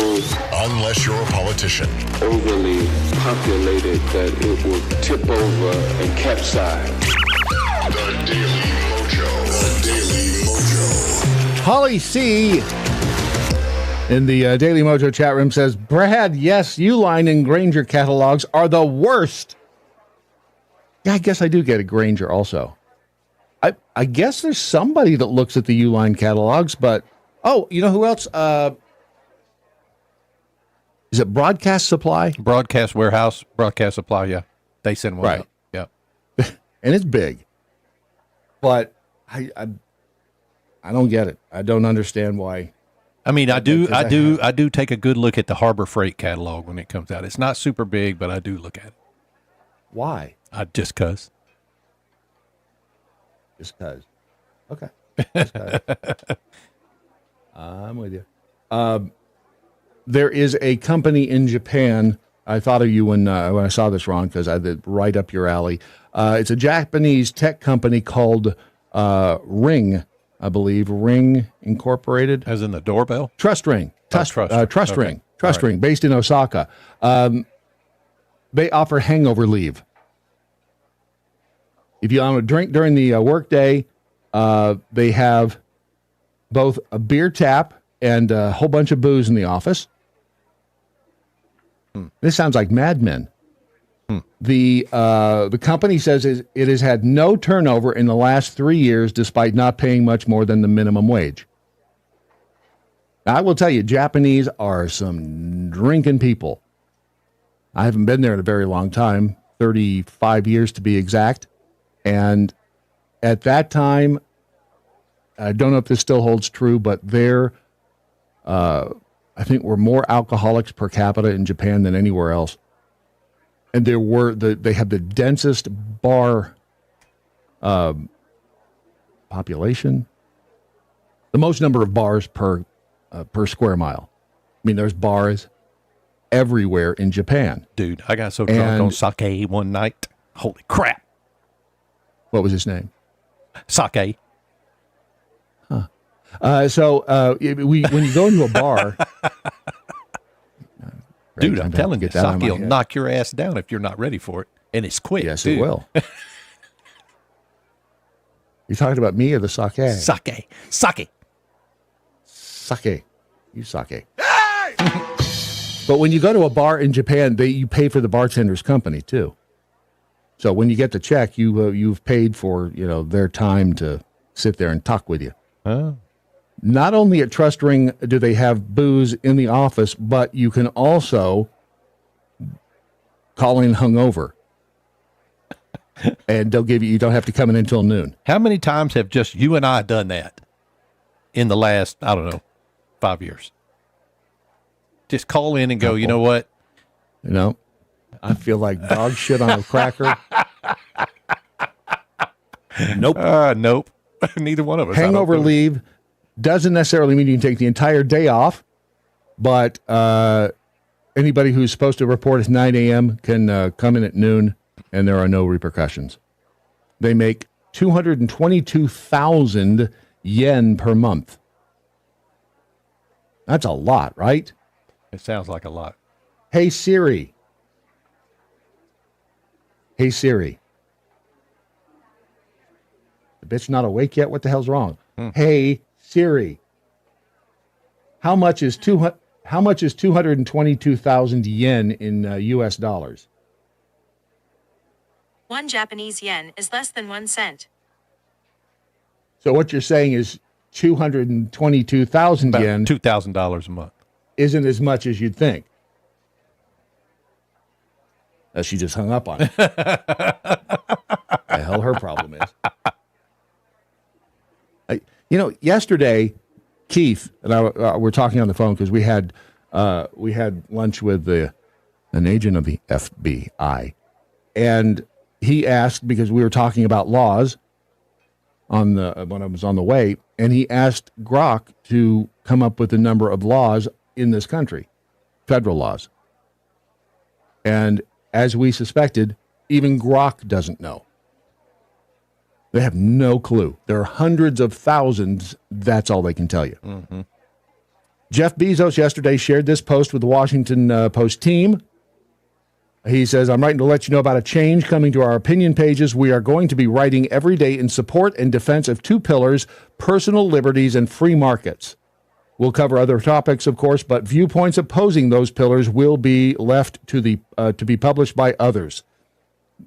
unless you're a politician.
Overly populated that it will tip over and capsize.
The Daily MoJo. The Daily MoJo.
Holly C. in the Daily MoJo chat room says, Brad, yes, Uline and Granger catalogs are the worst. Yeah, I guess I do get a Granger also. I guess there's somebody that looks at the Uline catalogs, but, oh, you know who else? Is it Broadcast Supply?
Broadcast Warehouse, Broadcast Supply, yeah. They send one
Right.
out. Yeah.
And it's big. But I don't get it. I don't understand why.
I mean, I do take a good look at the Harbor Freight catalog when it comes out. It's not super big, but I do look at it.
Why?
Just cause.
Just cause. Okay. Just cause. I'm with you. There is a company in Japan. I thought of you when I saw this, Ron, because I did right up your alley. It's a Japanese tech company called Ring, I believe. Ring Incorporated.
As in the doorbell?
Trust Ring. Trust
Trust
Ring.
Okay.
Trust Ring, based in Osaka. They offer hangover leave. If you want to drink during the workday, they have both a beer tap and a whole bunch of booze in the office. This sounds like Mad Men. The company says it has had no turnover in the last 3 years, despite not paying much more than the minimum wage. Now, I will tell you, Japanese are some drinking people. I haven't been there in a very long time, 35 years to be exact. And at that time, I don't know if this still holds true, but I think we're more alcoholics per capita in Japan than anywhere else. And they have the densest bar population, the most number of bars per square mile. I mean, there's bars everywhere in Japan.
Dude, I got so drunk on sake one night. Holy crap.
What was his name?
Sake.
Huh. When you go into a bar,
dude, I'm telling you, sake will knock your ass down if you're not ready for it, and it's quick.
Yes,
dude.
It will. You talking about me or the sake?
Sake.
You sake. But when you go to a bar in Japan, you pay for the bartender's company too. So when you get the check, you've paid for their time to sit there and talk with you.
Oh.
Not only at Trust Ring do they have booze in the office, but you can also call in hungover. And you don't have to come in until noon.
How many times have just you and I done that in the last, 5 years? Just call in and go, you know what?
I feel like dog shit on a cracker. Nope.
Nope. Neither one of us.
Hangover leave doesn't necessarily mean you can take the entire day off, but anybody who's supposed to report at 9 a.m. can come in at noon, and there are no repercussions. They make 222,000 yen per month. That's a lot, right?
It sounds like a lot.
Hey, Siri. Hey, Siri. The bitch not awake yet? What the hell's wrong? Hey, Siri. How much is 222,000 yen in U.S. dollars?
1 Japanese yen is less than 1 cent.
So what you're saying is 222,000 yen,
$2,000 a month,
isn't as much as you'd think. She just hung up on it. The hell her problem is. Yesterday, Keith and I were talking on the phone because we had lunch with an agent of the FBI, and he asked, because we were talking about laws when I was on the way, and he asked Grok to come up with a number of laws in this country, federal laws, and as we suspected, even Grok doesn't know. They have no clue. There are hundreds of thousands. That's all they can tell you.
Mm-hmm.
Jeff Bezos yesterday shared this post with the Washington Post team. He says, I'm writing to let you know about a change coming to our opinion pages. We are going to be writing every day in support and defense of two pillars, personal liberties and free markets. We'll cover other topics, of course, but viewpoints opposing those pillars will be left to be published by others.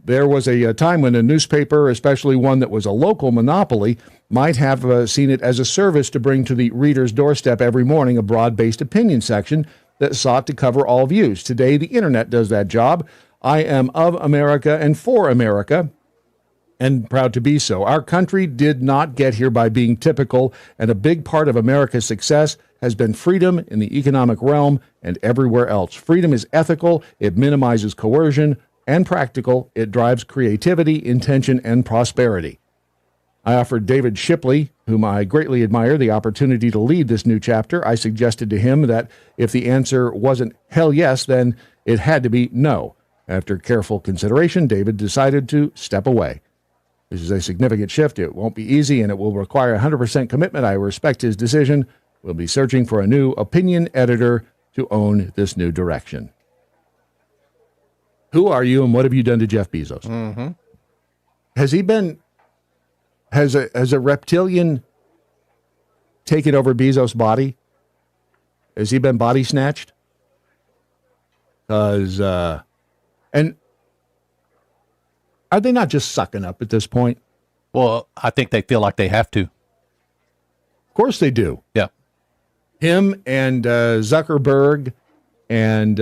There was a time when a newspaper, especially one that was a local monopoly, might have seen it as a service to bring to the reader's doorstep every morning a broad-based opinion section that sought to cover all views. Today, the internet does that job. I am of America and for America, and proud to be so. Our country did not get here by being typical, and a big part of America's success has been freedom in the economic realm and everywhere else. Freedom is ethical, it minimizes coercion, and practical. It drives creativity, intention, and prosperity. I offered David Shipley, whom I greatly admire, the opportunity to lead this new chapter. I suggested to him that if the answer wasn't hell yes, then it had to be no. After careful consideration, David decided to step away. This is a significant shift. It won't be easy, and it will require 100% commitment. I respect his decision. We'll be searching for a new opinion editor to own this new direction. Who are you, and what have you done to Jeff Bezos?
Mm-hmm.
Has he been... Has a reptilian taken over Bezos' body? Has he been body snatched? Because, and are they not just sucking up at this point?
Well, I think they feel like they have to.
Of course they do.
Yeah.
Him and Zuckerberg and,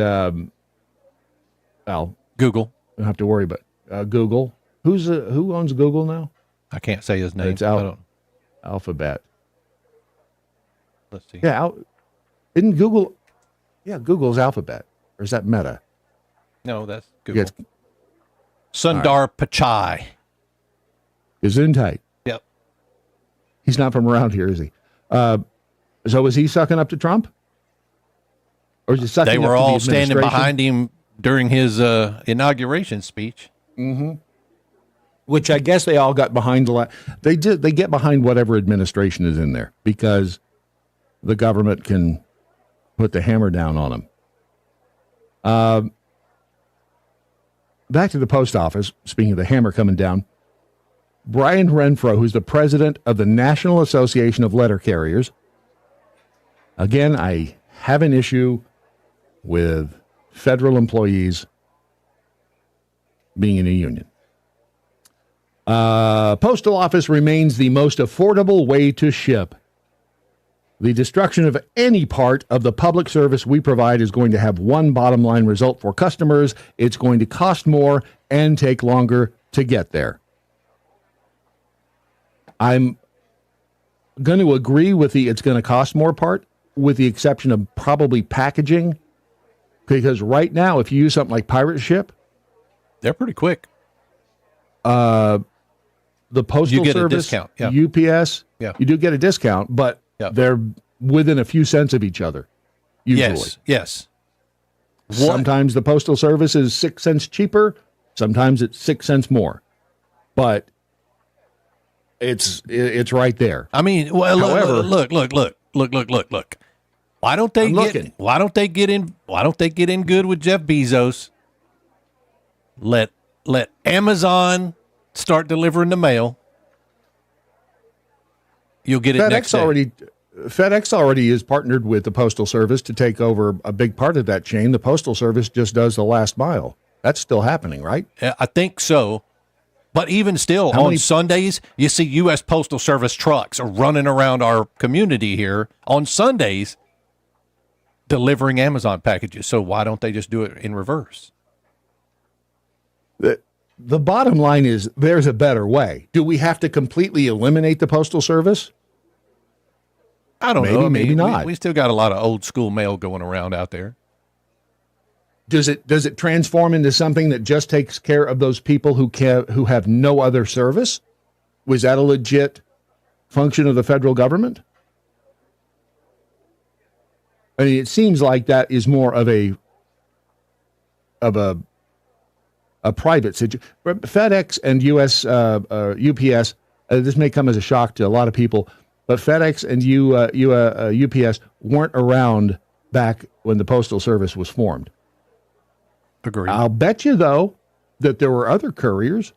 Google.
Don't have to worry about Google. Who owns Google now?
I can't say his name.
It's Alphabet.
Let's see.
Yeah, isn't Google? Yeah, Google's Alphabet, or is that Meta?
No, that's Google.
Yeah,
Sundar Pichai.
Gesundheit.
Yep.
He's not from around here, is he? So is he sucking up to Trump? Or is he sucking
They
up
were
to the
all standing
administration?
behind him during his inauguration speech.
Mm-hmm. Which I guess they all got behind. They get behind whatever administration is in there because the government can put the hammer down on them. Back to the post office. Speaking of the hammer coming down, Brian Renfro, who's the president of the National Association of Letter Carriers. Again, I have an issue with federal employees being in a union. Postal office remains the most affordable way to ship. The destruction of any part of the public service we provide is going to have one bottom line result for customers. It's going to cost more and take longer to get there. I'm going to agree with the it's going to cost more part, with the exception of probably packaging. Because right now, if you use something like Pirate Ship,
they're pretty quick.
The Postal
You get a
Service,
discount, yeah.
UPS,
Yeah.
you do get a discount, but they're within a few cents of each other, usually.
Yes.
Sometimes the Postal Service is 6 cents cheaper. Sometimes it's 6 cents more. But it's right there.
I mean, well,
However,
look. Why don't they get in good with Jeff Bezos? Let Amazon start delivering the mail. You'll get it next day.
FedEx already is partnered with the Postal Service to take over a big part of that chain. The Postal Service just does the last mile. That's still happening, right?
I think so. But even still, on Sundays, you see U.S. Postal Service trucks are running around our community here on Sundays delivering Amazon packages. So why don't they just do it in reverse?
The bottom line is there's a better way. Do we have to completely eliminate the Postal Service?
I don't know.
Maybe not.
We still got a lot of old school mail going around out there.
Does it transform into something that just takes care of those people who have no other service? Was that a legit function of the federal government? I mean, it seems like that is more of a private situation. FedEx and UPS. This may come as a shock to a lot of people, but FedEx and UPS weren't around back when the Postal Service was formed.
Agreed.
I'll bet you, though, that there were other couriers,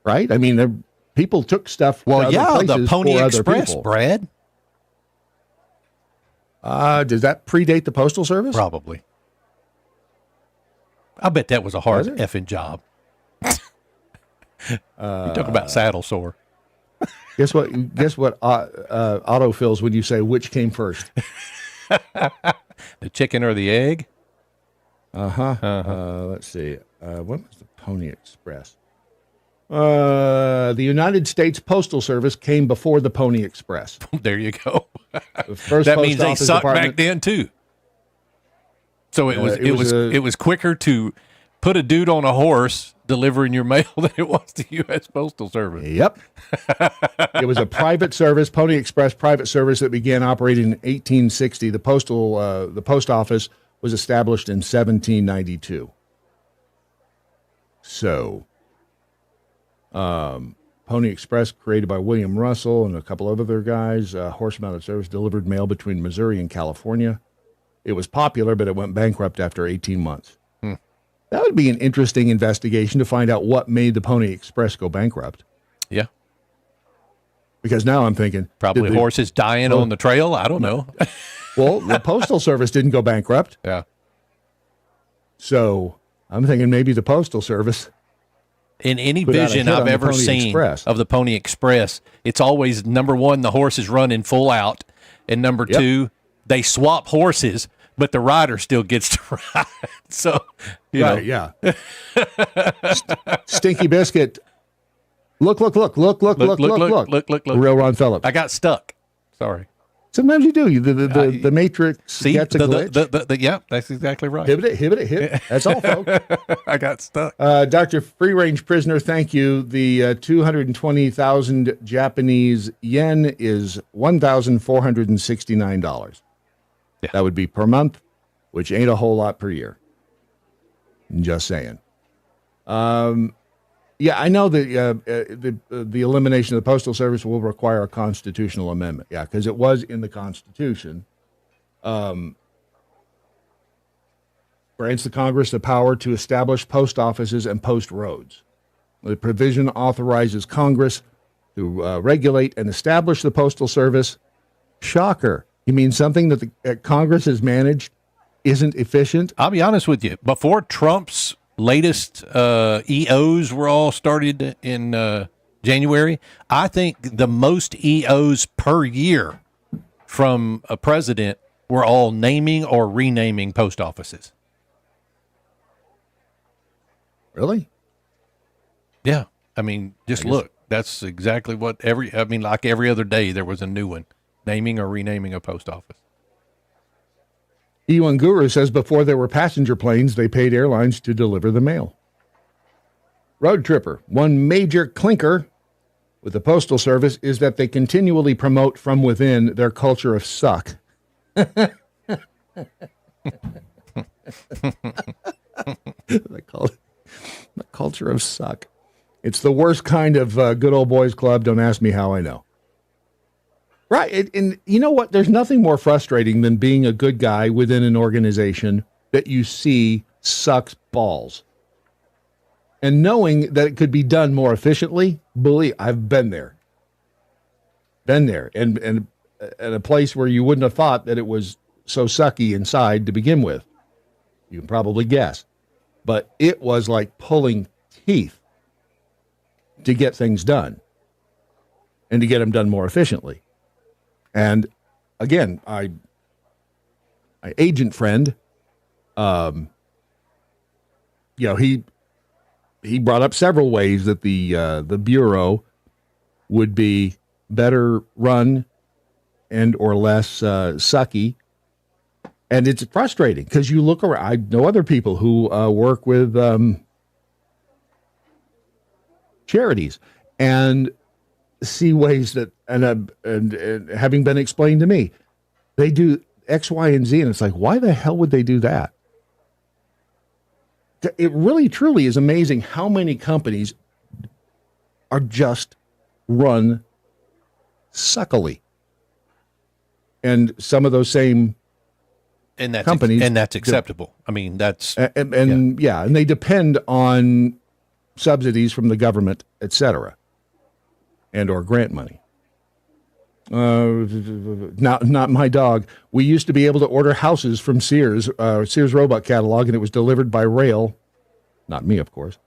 right? I mean, people took stuff.
Well,
to other
the
places
Pony
for
Express,
other people.
Brad.
Does that predate the Postal Service?
Probably. I bet that was a hard effing job. You talk about saddle sore.
Guess what? Guess what? Auto fills when you say which came first.
The chicken or the egg?
Let's see. What was the Pony Express? The United States Postal Service came before the Pony Express.
There you go.
The first
that
post
means they
office
sucked
department-
back then too. So it was quicker to put a dude on a horse delivering your mail than it was the U.S. Postal Service.
Yep. It was a private service, Pony Express private service that began operating in 1860. The post office was established in 1792. So, Pony Express, created by William Russell and a couple of other guys, horse-mounted service, delivered mail between Missouri and California. It was popular, but it went bankrupt after 18 months. That would be an interesting investigation to find out what made the Pony Express go bankrupt.
Yeah.
Because now I'm thinking...
Probably horses dying on the trail. I don't know.
Well, the Postal Service didn't go bankrupt.
Yeah.
So I'm thinking maybe the Postal Service...
In any
put out a
vision
hit on
I've
the
ever
Pony
seen
Express.
of the Pony Express, it's always, number one, the horse is running full out, and number two, they swap horses, but the rider still gets to ride. So, you know.
Yeah. Stinky Biscuit. Look.
Look.
Real Ron Phillips.
I got stuck. Sorry.
Sometimes you do. The Matrix gets a glitch.
Yeah, that's exactly right.
Hit it. That's all, folks.
I got stuck.
Dr. Free Range Prisoner, thank you. The 220,000 Japanese yen is $1,469.
Yeah.
That would be per month, which ain't a whole lot per year. Just saying. Yeah, I know that the elimination of the Postal Service will require a constitutional amendment. Yeah, because it was in the Constitution. Grants the Congress the power to establish post offices and post roads. The provision authorizes Congress to regulate and establish the Postal Service. Shocker. You mean something that Congress has managed isn't efficient?
I'll be honest with you. Before Trump's latest EOs were all started in January, I think the most EOs per year from a president were all naming or renaming post offices.
Really?
Yeah. I mean, just look. That's exactly what like every other day there was a new one, naming or renaming a post office.
E1 Guru says before there were passenger planes, they paid airlines to deliver the mail. Road Tripper, one major clinker with the Postal Service is that they continually promote from within their culture of suck. The culture of suck. It's the worst kind of good old boys club. Don't ask me how I know. Right. And you know what? There's nothing more frustrating than being a good guy within an organization that you see sucks balls. And knowing that it could be done more efficiently, believe I've been there. And at a place where you wouldn't have thought that it was so sucky inside to begin with. You can probably guess. But it was like pulling teeth to get things done and to get them done more efficiently. And again, my agent friend, he brought up several ways that the Bureau would be better run and or less sucky. And it's frustrating because you look around. I know other people who work with charities and see ways that, and having been explained to me, they do X, Y, and Z, and it's like, why the hell would they do that? It really, truly is amazing how many companies are just run suckily. And some of those same companies.
And that's acceptable. I mean, that's...
And they depend on subsidies from the government, et cetera, and or grant money. Not my dog. We used to be able to order houses from Sears Roebuck catalog, and it was delivered by rail. Not me, of course.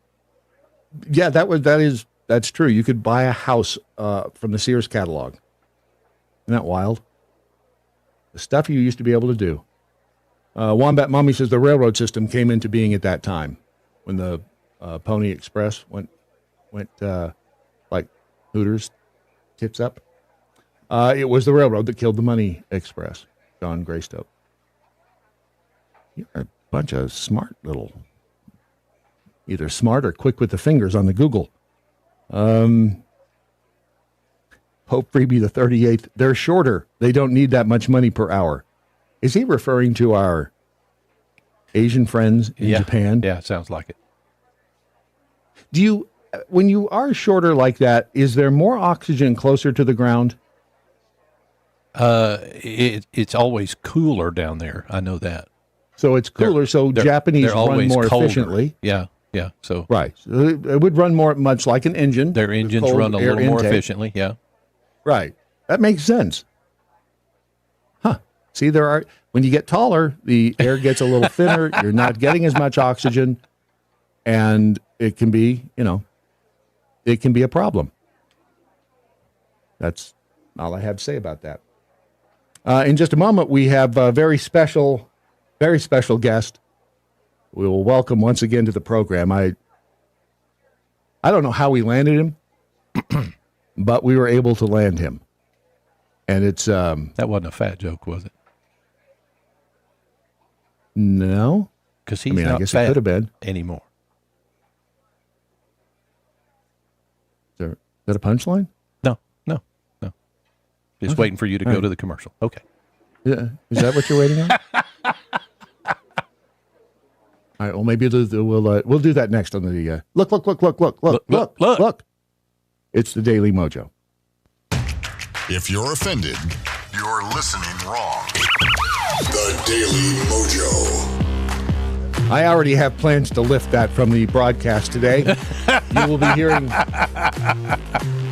Yeah, that's true. You could buy a house from the Sears catalog. Isn't that wild? The stuff you used to be able to do. Wombat Mommy says the railroad system came into being at that time when the Pony Express went like Hooters, tits up. It was the railroad that killed the Money Express. John Greystoke. You're a bunch of smart little, either smart or quick with the fingers on the Google. Pope Freebie the 38th. They're shorter. They don't need that much money per hour. Is he referring to our Asian friends in Japan?
Yeah, sounds like it.
Do you, when you are shorter like that, is there more oxygen closer to the ground?
It's always cooler down there. I know that.
So it's cooler. Japanese
they're
run more
colder.
efficiently.
Yeah. So
right. So it would run much like an engine.
Their engines run a little more efficiently. Yeah.
Right. That makes sense. Huh. See, when you get taller, the air gets a little thinner. You're not getting as much oxygen, and it can be, it can be a problem. That's all I have to say about that. In just a moment, we have a very special guest. We will welcome once again to the program. I don't know how we landed him, but we were able to land him. And it's
that wasn't a fat joke, was it?
No,
because he's not
I guess
fat
it could have been
anymore.
Is that a punchline?
No. Just waiting for you to go to the commercial. Okay.
Yeah, is that what you're waiting on? All right. Well, maybe we'll do that next on the look. It's the Daily Mojo.
If you're offended, you're listening wrong. The Daily Mojo.
I already have plans to lift that from the broadcast today.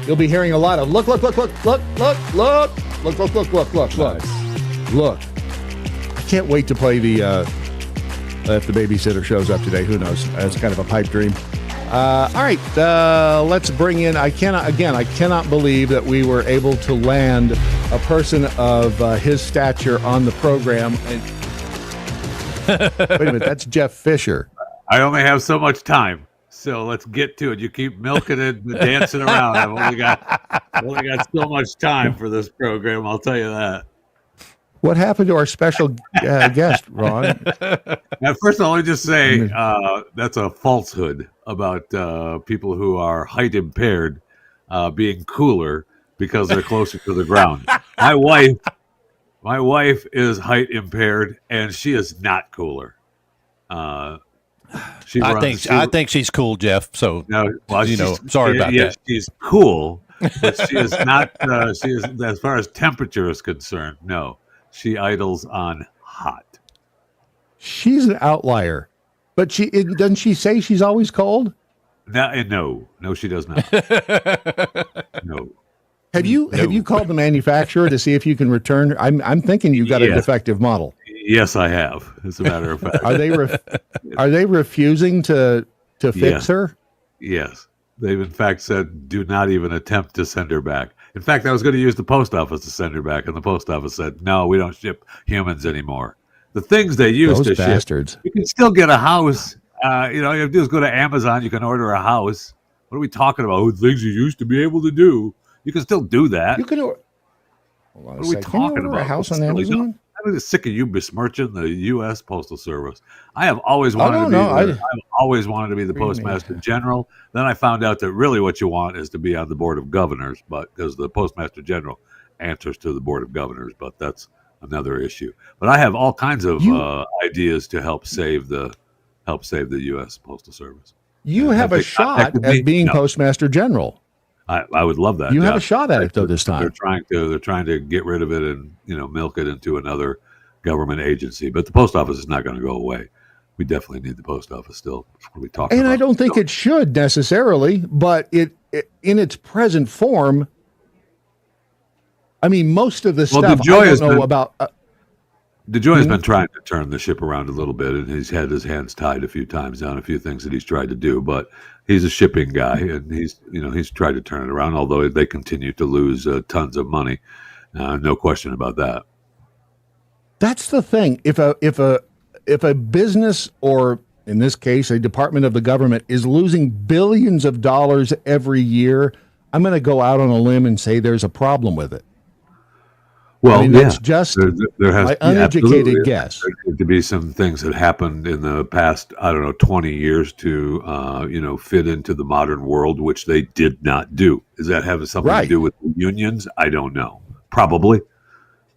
You'll be hearing a lot of look. Look. I can't wait to play the if the babysitter shows up today. Who knows? It's kind of a pipe dream. All right, let's bring in. I cannot believe that we were able to land a person of his stature on the program. Wait a minute, that's Jeff Fisher.
I only have so much time, so let's get to it. You keep milking it, and dancing around. I've only got so much time for this program. I'll tell you that.
What happened to our special guest, Ron?
Now, first of all, let me just say that's a falsehood about people who are height impaired being cooler because they're closer to the ground. My wife is height impaired, and she is not cooler. I
think she's cool, Jeff. So sorry about that.
She's cool, but she is not. She is, as far as temperature is concerned, no. She idles on hot.
She's an outlier, but doesn't she say she's always cold?
No, she does not. No.
Have you called the manufacturer to see if you can return? I'm thinking you've got a defective model.
Yes, I have. As a matter of fact,
are they refusing to fix her?
Yes, they've in fact said do not even attempt to send her back. In fact, I was going to use the post office to send her back, and the post office said, no, we don't ship humans anymore. The things they used to
bastards.
Ship, you can still get a house. You you have to do is go to Amazon, you can order a house. What are we talking about? Things you used to be able to do. You can still do that.
You can order. What are we talking about? A house on Amazon?
I'm just sick of you besmirching the U.S. Postal Service. I have always wanted I've always wanted to be the Postmaster General. Then I found out that really what you want is to be on the Board of Governors, but because the Postmaster General answers to the Board of Governors, but that's another issue. But I have all kinds of ideas to help save the U.S. Postal Service.
You have a shot at being Postmaster General.
I would love that.
You have a shot at it though this time.
They're trying to get rid of it and milk it into another government agency. But the post office is not going to go away. We definitely need the post office still. What are we talking about?
And I don't think it should necessarily, but it in its present form. I mean, most of the stuff I don't know about.
DeJoy has been trying to turn the ship around a little bit, and he's had his hands tied a few times on a few things that he's tried to do. But he's a shipping guy, and he's tried to turn it around. Although they continue to lose tons of money, no question about that.
That's the thing. If a business, or in this case, a department of the government, is losing billions of dollars every year, I'm going to go out on a limb and say there's a problem with it.
Well,
I mean, that's just
there has
my uneducated guess.
There need to be some things that happened in the past, 20 years to, fit into the modern world, which they did not do. Does that have something to do with the unions? I don't know. Probably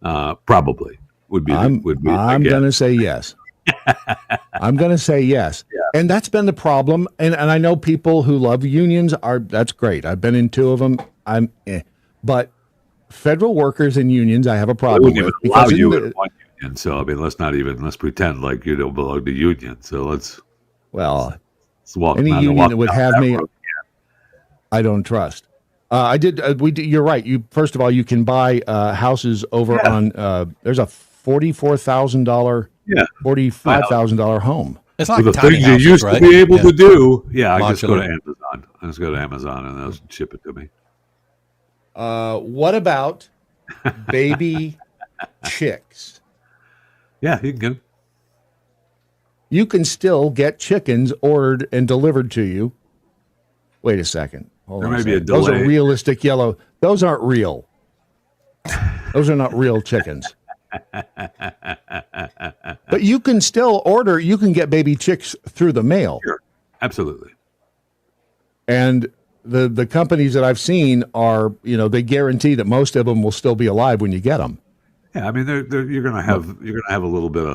would be.
I'm going to say yes. I'm going to say yes. Yeah. And that's been the problem. And I know people who love unions that's great. I've been in 2 of them. But federal workers and unions, I have a problem with.
Allow you in one union. So, I mean, let's pretend like you don't belong to union. So let's walk
any union that would have me, I don't trust. You're right. First of all, you can buy houses over on, there's a $44,000, $45,000 home.
It's like the things you used to be able to do. Yeah, I just go to Amazon. And they'll ship it to me.
What about baby chicks?
Yeah, you can get them.
You can still get chickens ordered and delivered to you. Wait a second. Hold on.
There may be a delay.
Those are realistic yellow. Those aren't real. Those are not real chickens. But you can still order. You can get baby chicks through the mail.
Sure. Absolutely.
And the companies that I've seen are, they guarantee that most of them will still be alive when you get them.
Yeah, I mean, you're gonna have a little bit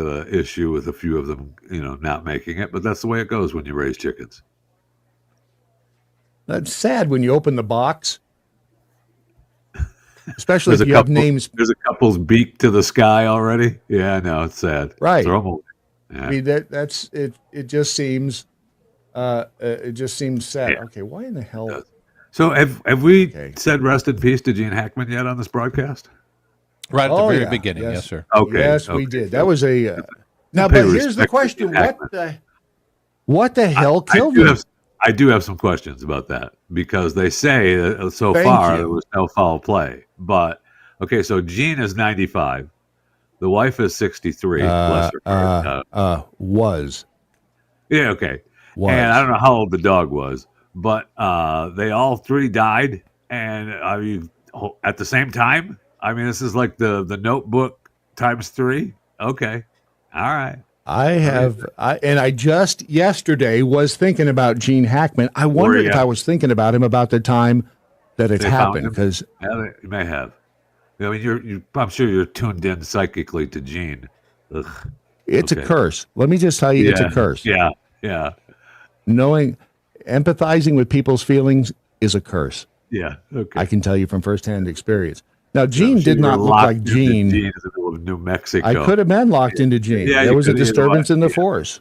of issue with a few of them, not making it, but that's the way it goes when you raise chickens.
That's sad when you open the box, especially if you have names.
There's a couple's beak to the sky already. Yeah, I know, it's sad.
Right.
Throw them away. Yeah.
I mean, that's it. It just seems. It just seems sad. Yeah. Okay, why in the hell?
So have we said rest in peace to Gene Hackman yet on this broadcast?
Right at the very beginning, yes, sir.
Okay,
yes, we did. That was a. Now, but here's the question: what the hell killed him?
I do have some questions about that, because they say that so far there was no foul play. But okay, so Gene is 95, the wife is 63. Bless her heart.
Was.
Yeah. Okay. And I don't know how old the dog was, but they all 3 died, and at the same time. I mean, this is like the Notebook times 3. Okay, all right.
I just yesterday was thinking about Gene Hackman. I wondered if I was thinking about him about the time that it happened, because
you may have. I mean, I'm sure you're tuned in psychically to Gene. Ugh.
It's a curse. Let me just tell you, it's a curse.
Yeah.
Empathizing with people's feelings is a curse.
Yeah. Okay.
I can tell you from firsthand experience. Now, Gene did not look like Gene.
Gene is in the middle of New Mexico.
I could have been locked into Gene. Yeah, there was a disturbance in the force.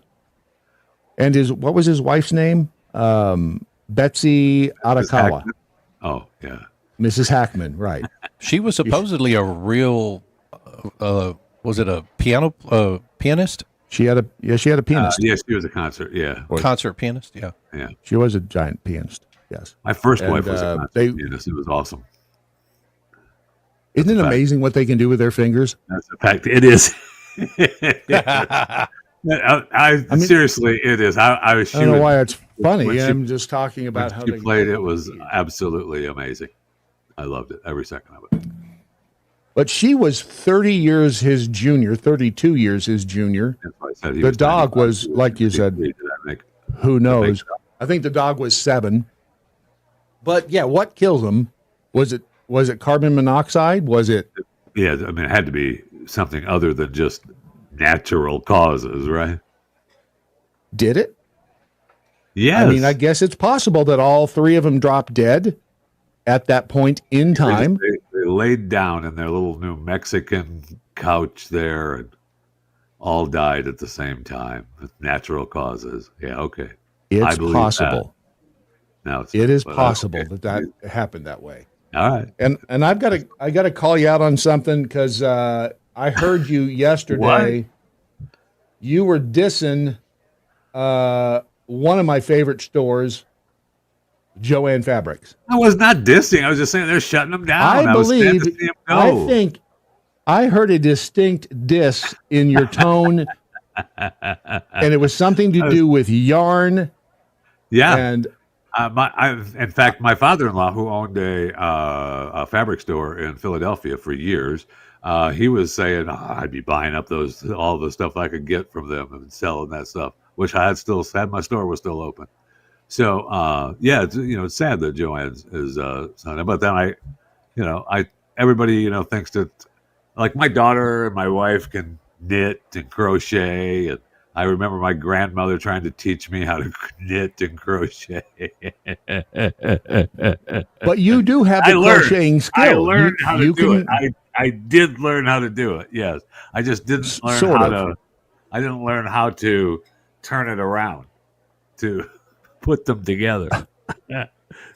And what was his wife's name? Betsy Arakawa.
Oh, yeah.
Mrs. Hackman, right.
She was supposedly a real, was it a pianist?
She had a pianist.
Yes, she was a concert,
concert pianist, yeah.
She was a giant pianist, yes.
My first wife was a concert pianist. It was awesome.
Isn't it amazing what they can do with their fingers?
That's a fact. It is. Seriously, it is. I
don't know why it's funny. I'm just talking about how
she played. It was absolutely amazing. I loved it, every second of it.
But she was 30 years his junior, 32 years his junior. The dog was, like you said, who knows? I think the dog was 7. But yeah, what killed him? Was it carbon monoxide? Was it?
Yeah, I mean, it had to be something other than just natural causes, right?
Did it?
Yes.
I mean, I guess it's possible that all 3 of them dropped dead at that point in time.
They laid down in their little New Mexican couch there and all died at the same time with natural causes. Yeah, okay.
It's possible.
Now
it is possible that happened that way.
All right.
And I got to call you out on something, because I heard you yesterday.
What?
You were dissing one of my favorite stores, Joann Fabrics.
I was not dissing. I was just saying they're shutting them down.
I I heard a distinct diss in your tone, and it was something to do with yarn.
Yeah.
And
in fact, my father-in-law, who owned a fabric store in Philadelphia for years, he was saying, I'd be buying up all the stuff I could get from them and selling that stuff, which I had my store was still open. So, it's sad that Joanne's is son. But then everybody, thinks that, like, my daughter and my wife can knit and crochet, and I remember my grandmother trying to teach me how to knit and crochet.
But you do have the crocheting skill.
I learned how to do it. I did learn how to do it. Yes, I just didn't learn I didn't learn how to turn it around to put them together.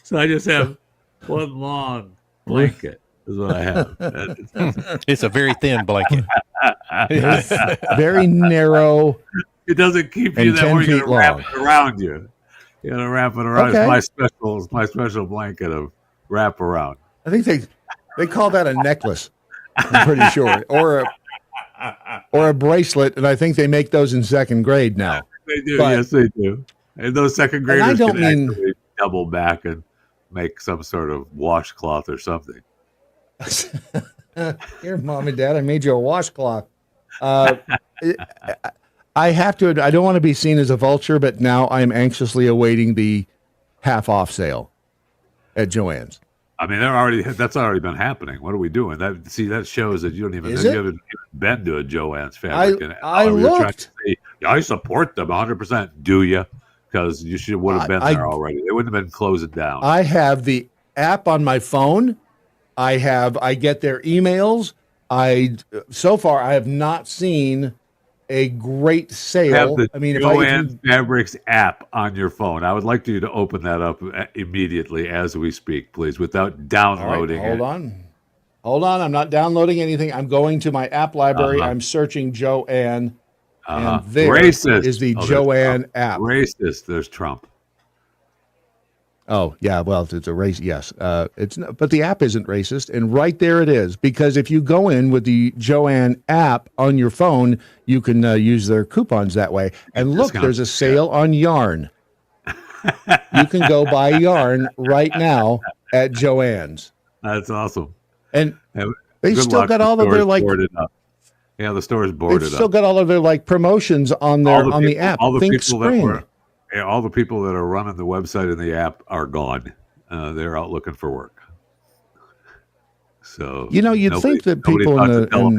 So I just have one long blanket. Is what I have.
It's a very thin blanket.
Very narrow.
It doesn't keep you that way. You gotta wrap it around you. You gotta wrap it around.
Okay.
It's my special blanket of wrap around.
I think they call that a necklace. I'm pretty sure, or a bracelet, and I think they make those in second grade now.
They do. Yes, they do. And those second graders can actually double back and make some sort of washcloth or something.
Here, Mom and Dad, I made you a washcloth. I have to. I don't want to be seen as a vulture, but now I'm anxiously awaiting the half-off sale at Joann's.
I mean, that's already been happening. What are we doing? That shows that you don't even been to a Joann's fabric.
I looked.
I support them 100%. Do you? Because you would have been there already. They wouldn't have been closing down.
I have the app on my phone. I get their emails. So far I have not seen a great sale.
Have the Joanne Fabrics app on your phone. I would like you to open that up immediately as we speak, please, without downloading
it. Hold on. I'm not downloading anything. I'm going to my app library. I'm searching Joanne. And there is the Joanne app.
Racist. There's Trump.
Oh, yeah, well, it's a race. Yes, it's not, but the app isn't racist, and right there it is. Because if you go in with the Joanne app on your phone, you can use their coupons that way. And look, there's a sale on yarn. You can go buy yarn right now at Joann's.
That's awesome.
And they still got all of their
Yeah, the store's boarded up.
They've still got all of their promotions on the app.
All the
Think
people
spring.
all the people that are running the website and the app are gone. They're out looking for work. So
you'd think that people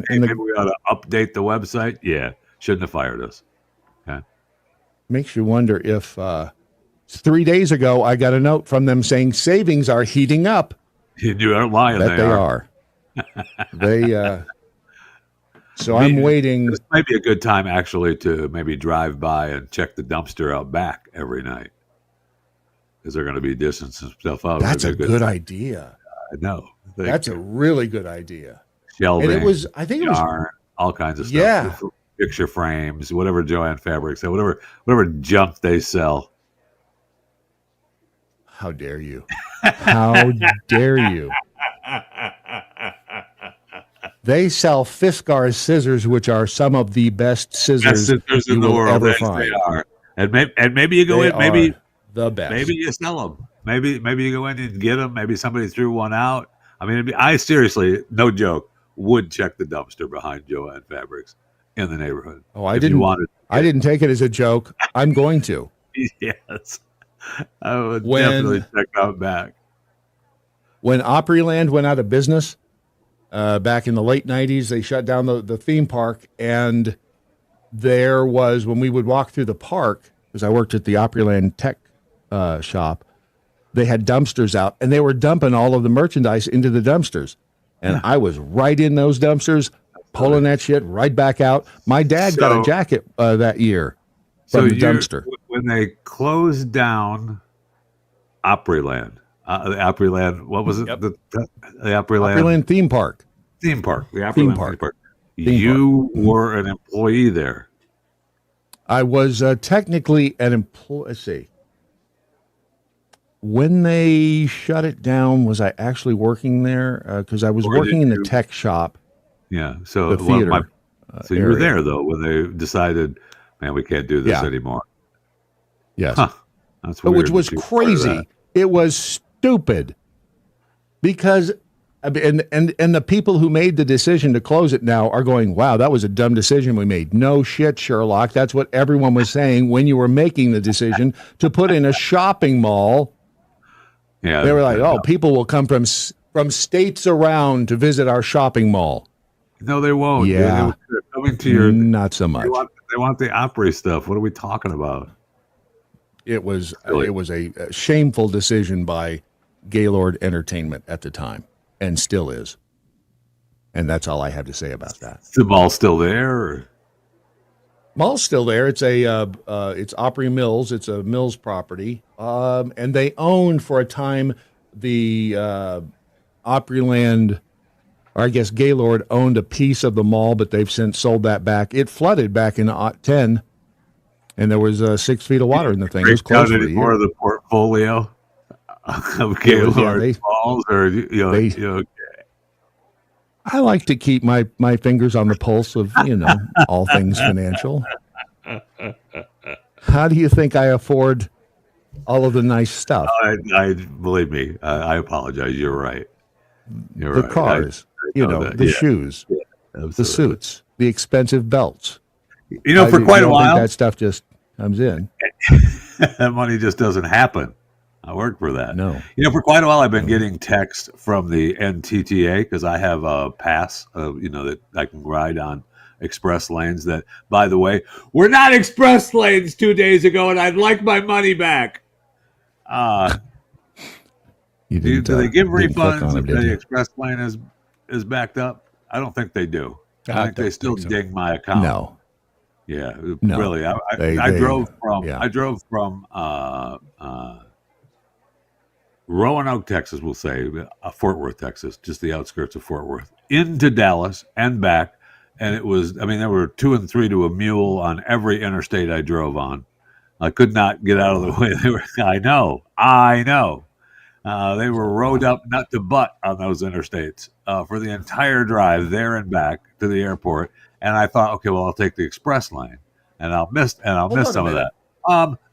maybe we ought to update the website. Yeah, shouldn't have fired us. Okay.
Makes you wonder if 3 days ago I got a note from them saying savings are heating up.
You aren't lying.
They are. So I'm waiting.
This might be a good time, actually, to maybe drive by and check the dumpster out back every night, because they're going to be dishing some stuff out.
That's a good idea.
I know.
That's a really good idea.
Shelving.
And I think it was
all kinds of stuff.
Yeah.
Picture frames, whatever Joanne Fabrics, whatever junk they sell.
How dare you? How dare you? They sell Fiskars scissors, which are some of the best scissors
in the world ever find. They are. And maybe you go in, maybe
the best.
Maybe you sell them. Maybe you go in and get them. Maybe somebody threw one out. I mean, I seriously, no joke, would check the dumpster behind Joanne Fabrics in the neighborhood.
Oh, I didn't take it as a joke. I'm going to.
Yes, I would definitely check out back.
When Opryland went out of business. Back in the late 90s, they shut down the theme park, and there was, when we would walk through the park, because I worked at the Opryland Tech shop, they had dumpsters out, and they were dumping all of the merchandise into the dumpsters. And I was right in those dumpsters, pulling that shit right back out. My dad got a jacket that year from the dumpster.
When they closed down Opryland, the Opryland, what was it?
Yep.
The Opryland
theme park.
The Opryland theme park. You were an employee there.
I was technically an employee. Let's see. When they shut it down, was I actually working there? Because I was working in the tech shop,
Yeah. So
the theater.
So you were there though when they decided, man, we can't do this anymore.
Yes.
Huh. That's weird.
Which was crazy. It was stupid because, and the people who made the decision to close it now are going, wow, that was a dumb decision we made. No shit, Sherlock. That's what everyone was saying when you were making the decision to put in a shopping mall.
Yeah.
They were like, oh, people will come from states around to visit our shopping mall.
No, they won't.
Yeah.
They're coming to your.
Not so much.
They want the Opry stuff. What are we talking about?
It was a shameful decision by Gaylord Entertainment at the time, and still is. And that's all I have to say about that.
Is the mall still there? Or?
Mall's still there. It's it's Opry Mills. It's a Mills property, and they owned for a time the Opryland. Or I guess Gaylord owned a piece of the mall, but they've since sold that back. It flooded back in 2010, and there was 6 feet of water in the thing. It was closed for the year.
More of the portfolio of Gaylord malls, or
I like to keep my fingers on the pulse of all things financial. How do you think I afford all of the nice stuff?
I believe me. I apologize. You're right. You're
the
right.
cars. The shoes, the suits, the expensive belts.
For quite a while,
that stuff just comes in.
That money just doesn't happen. I work for that.
No.
For quite a while, I've been getting texts from the NTTA because I have a pass, that I can ride on express lanes that, by the way, were not express lanes 2 days ago, and I'd like my money back. Do they give refunds if the express lane is backed up? I don't think they do. I think they still ding my account.
No.
Yeah,
no.
Really. I drove from Roanoke, Texas, we'll say, Fort Worth, Texas, just the outskirts of Fort Worth, into Dallas and back. And it was, there were 2 and 3 to a mule on every interstate I drove on. I could not get out of the way. I know. They were rode up nut to butt on those interstates for the entire drive there and back to the airport. And I thought, okay, well, I'll take the express lane, and I'll miss some of that.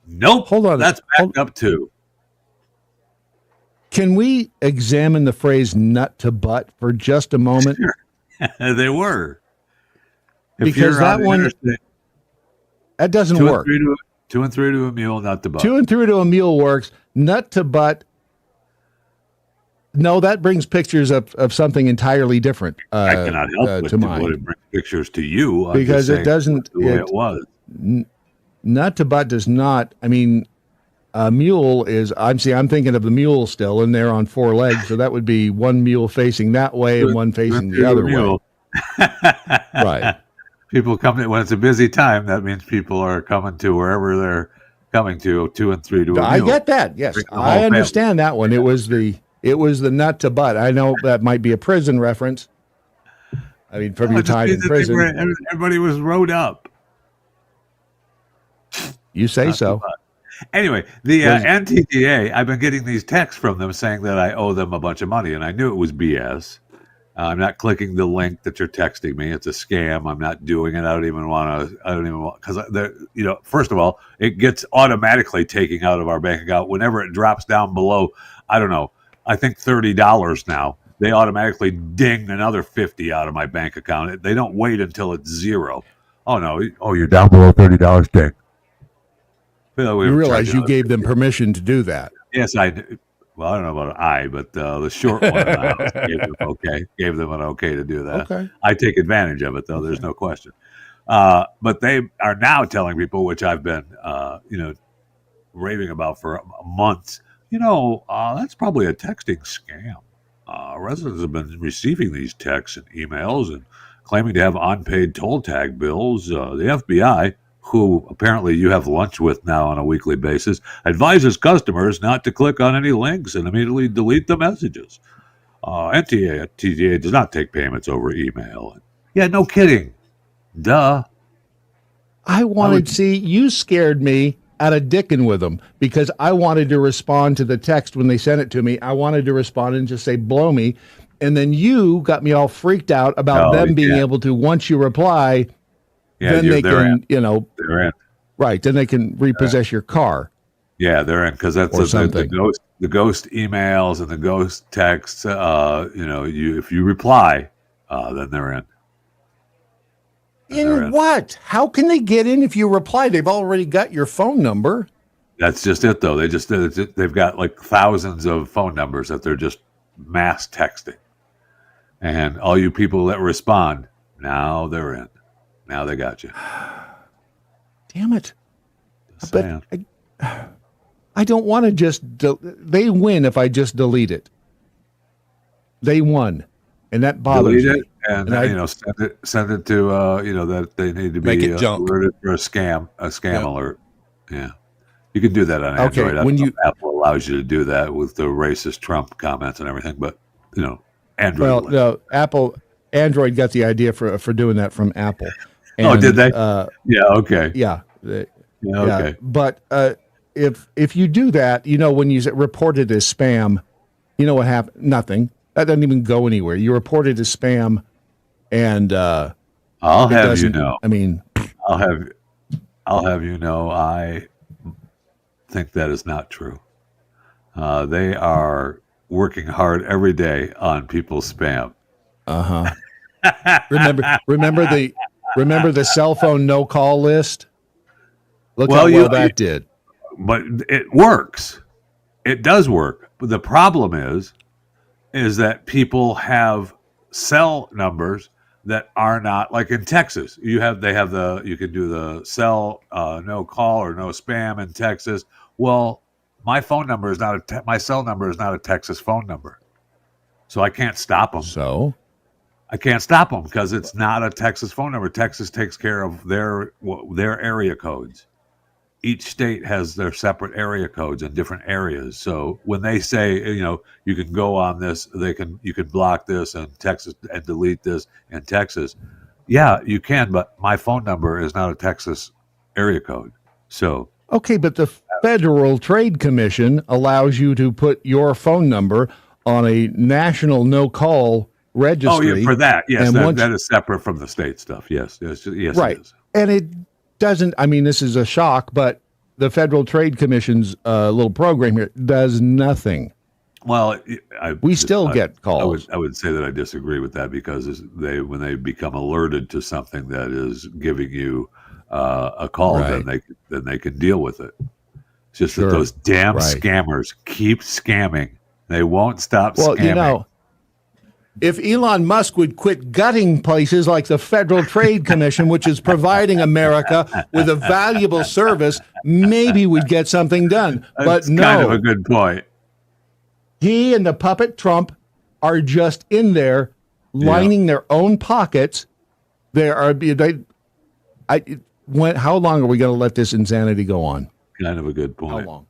Nope.
Hold on.
That's backed up too.
Can we examine the phrase "nut to butt" for just a moment?
Sure. They were.
Because that one, that doesn't work.
2 and 3 to a mule, nut to butt.
2 and 3 to a mule works. Nut to butt. No, that brings pictures of something entirely different.
I cannot help but it brings pictures to you.
Because it doesn't.
The way it was.
Nut to butt does not. A mule is. I'm thinking of the mule still, and they're on 4 legs, so that would be one mule facing that way and one facing the other way. Right.
People come when it's a busy time. That means people are coming to wherever they're coming to. 2 and 3 to a mule.
I get that. Yes, I understand that one. It was the nut to butt. I know that might be a prison reference. From your time in prison,
everybody was rode up.
You say so.
Anyway, the NTTA, I've been getting these texts from them saying that I owe them a bunch of money, and I knew it was BS. I'm not clicking the link that you're texting me. It's a scam. I'm not doing it. I don't even want because first of all, it gets automatically taken out of our bank account whenever it drops down below. I don't know. I think $30 now. They automatically ding another $50 out of my bank account. They don't wait until it's zero. Oh no! Oh, you're down below $30. Ding.
You realize you gave them permission to do that?
Yes, I do. Well, I don't know about but the short one gave them an okay to do that.
Okay.
I take advantage of it, though. There's no question. But they are now telling people, which I've been, raving about for months. That's probably a texting scam. Residents have been receiving these texts and emails and claiming to have unpaid toll tag bills. The FBI, who apparently you have lunch with now on a weekly basis, advises customers not to click on any links and immediately delete the messages. NTTA does not take payments over email. Yeah, no kidding. Duh.
You scared me out of dicking with them because I wanted to respond to the text when they sent it to me. I wanted to respond and just say, blow me. And then you got me all freaked out about them being able to, once you reply, then they can,
they're in.
Right. Then they can repossess your car.
Yeah, they're in because that's the ghost emails and the ghost texts. If you reply, then they're in.
In what? How can they get in if you reply? They've already got your phone number.
That's just it, though. They've got like thousands of phone numbers that they're just mass texting, and all you people that respond, now they're in. Now they got you.
Damn it! But I don't want to just. They win if I just delete it. They won, and that bothers me.
And send it to that they need to be alerted for a scam alert. Yeah, you can do that on Android.
When
Apple allows you to do that with the racist Trump comments and everything, but Android.
Well, no, Android got the idea for doing that from Apple.
And, did they? Yeah. Okay.
Yeah.
Okay.
But if you do that, when you report it as spam, you know what happened? Nothing. That doesn't even go anywhere. You report it as spam, and
I'll have you know.
I mean,
I'll have you know. I think that is not true. They are working hard every day on people's spam.
Remember the cell phone no call list? Look how well that did.
But it works. It does work. But the problem is that people have cell numbers that are not, like in Texas. You can do the cell no call or no spam in Texas. Well, my phone number is not my cell number is not a Texas phone number, so I can't stop them.
So
I can't stop them because it's not a Texas phone number. Texas takes care of their area codes. Each state has their separate area codes in different areas. So when they say, you can go on this, you can block this in Texas and delete this in Texas. Yeah, you can, but my phone number is not a Texas area code. So
okay, but the Federal Trade Commission allows you to put your phone number on a national no-call registry.
Oh, yeah, for that, yes, that is separate from the state stuff. Yes,
right.
It is.
And it doesn't. I mean, this is a shock, but the Federal Trade Commission's little program here does nothing.
Well,
we still get calls.
I would say that I disagree with that because when they become alerted to something that is giving you a call,
right,
then they can deal with it. It's just that those damn scammers keep scamming. They won't stop scamming.
If Elon Musk would quit gutting places like the Federal Trade Commission, which is providing America with a valuable service, maybe we'd get something done.
That's
but no,
kind of a good point.
He and the puppet Trump are just in there lining their own pockets. How long are we going to let this insanity go on?
Kind of a good point.
How long?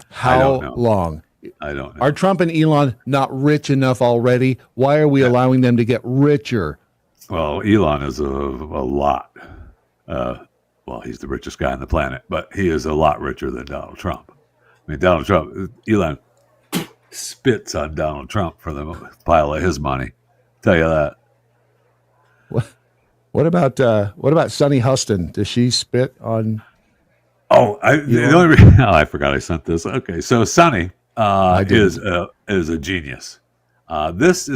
How long?
I don't know.
Are Trump and Elon not rich enough already? Why are we allowing them to get richer?
Well, Elon is a lot. He's the richest guy on the planet, but he is a lot richer than Donald Trump. I mean, Elon spits on Donald Trump for the pile of his money. Tell you that.
What about Sunny Huston? Does she spit on?
I forgot I sent this. Okay, so Sunny is a genius. This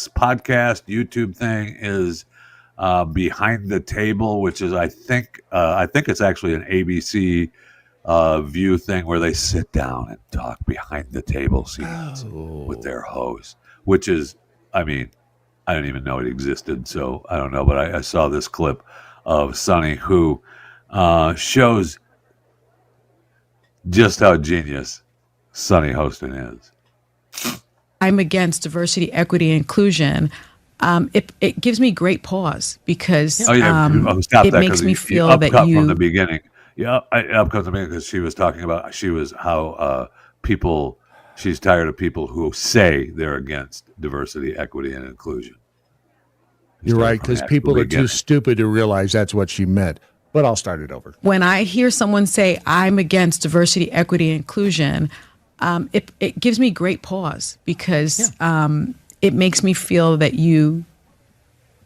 podcast YouTube thing is Behind the Table, which is I think it's actually an ABC View thing where they sit down and talk behind the table scenes with their host, which is, I mean, I didn't even know it existed, so I don't know, but I saw this clip of Sunny who shows just how genius Sunny Hostin is.
I'm against diversity, equity, and inclusion. It gives me great pause because it makes me feel that you
from the beginning. Yeah, up comes the beginning because she was talking about how she's tired of people who say they're against diversity, equity, and inclusion.
You're right, because people are too stupid to realize that's what she meant. But I'll start it over.
When I hear someone say, I'm against diversity, equity, and inclusion, it gives me great pause because it makes me feel that you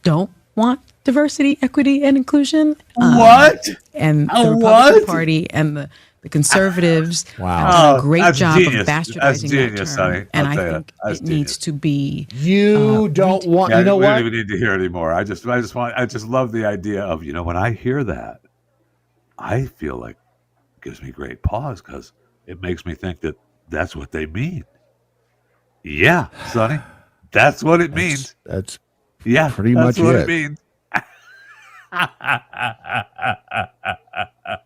don't want diversity, equity, and inclusion.
What?
And the Republican Party and the conservatives have done a great job of bastardizing that term. And I think it needs to be.
You don't want. You know
we
what?
don't even need to hear it anymore. I just love the idea of when I hear that, I feel like it gives me great pause because it makes me think that that's what they mean. Yeah, Sonny, that's what it means.
That's
pretty
much
what
it.
It means.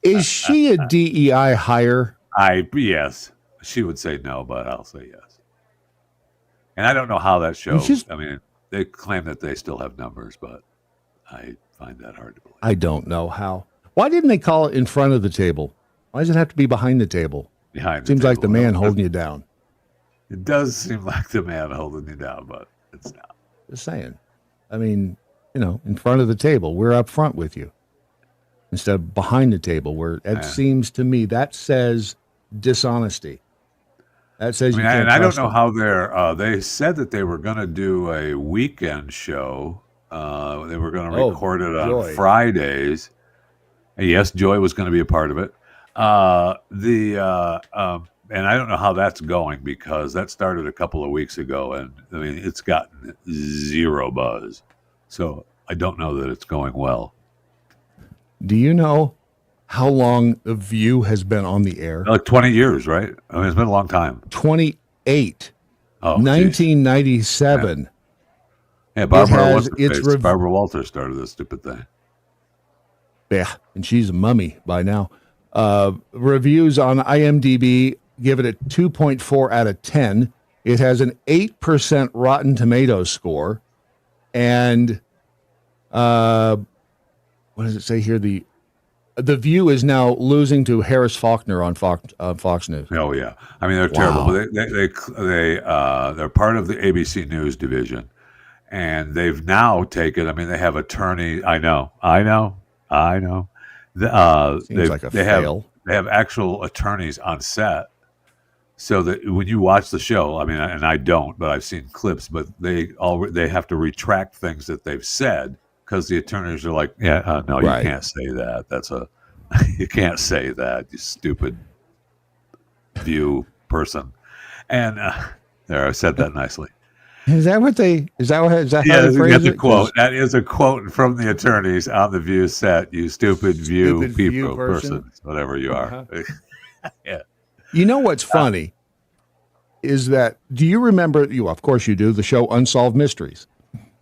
Is she a DEI hire?
Yes. She would say no, but I'll say yes. And I don't know how that show. I mean, they claim that they still have numbers, but I find that hard to believe.
I don't know how. Why didn't they call it in front of the table? Why does it have to be behind the table? Seems like the man holding you down.
It does seem like the man holding you down, but it's not.
Just saying. I mean, in front of the table, we're up front with you instead of behind the table, where it seems to me that says dishonesty. That says you can't
and I don't
trust
know
them.
how they said that they were going to do a weekend show. They were going to record it on
Joy.
Fridays. And yes, Joy was going to be a part of it. And I don't know how that's going because that started a couple of weeks ago, and I mean it's gotten zero buzz. So I don't know that it's going well.
Do you know how long The View has been on the air?
Like 20 years, right? I mean, it's been a long time.
28.
Oh,
1997.
Yeah, Barbara Walters started this stupid thing.
Yeah, and she's a mummy by now. Reviews on IMDb give it a 2.4 out of 10. It has an 8% Rotten Tomatoes score. And what does it say here? The View is now losing to Harris Faulkner on Fox News.
Oh yeah, I mean they're terrible. But they're part of the ABC News division, and they've now taken. I mean they have attorney. I know.
Seems like a fail.
They have actual attorneys on set, so that when you watch the show, I mean, and I don't, but I've seen clips. But they have to retract things that they've said because the attorneys are like, you can't say that. You can't say that, you stupid View person. And there, I said that nicely.
Is that how they phrase it?
Quote. That is a quote from the attorneys on the View set. You stupid View person, whatever you are. Yeah.
You know what's funny is that, do you remember, of course you do, the show Unsolved Mysteries?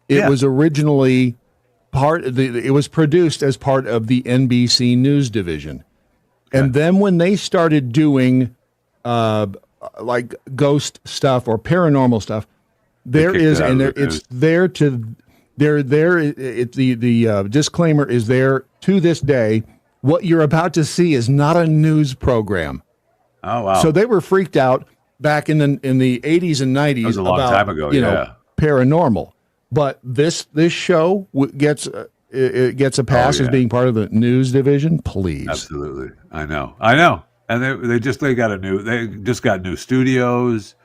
It was originally it was produced as part of the NBC News division. And then when they started doing like ghost stuff or paranormal stuff, the disclaimer is there to this day. What you're about to see is not a news program.
Oh wow!
So they were freaked out back in the 80s and 90s.
That was a long time ago.
Paranormal. But this show gets a pass as being part of the news division. Please,
absolutely. I know, and they just got new studios.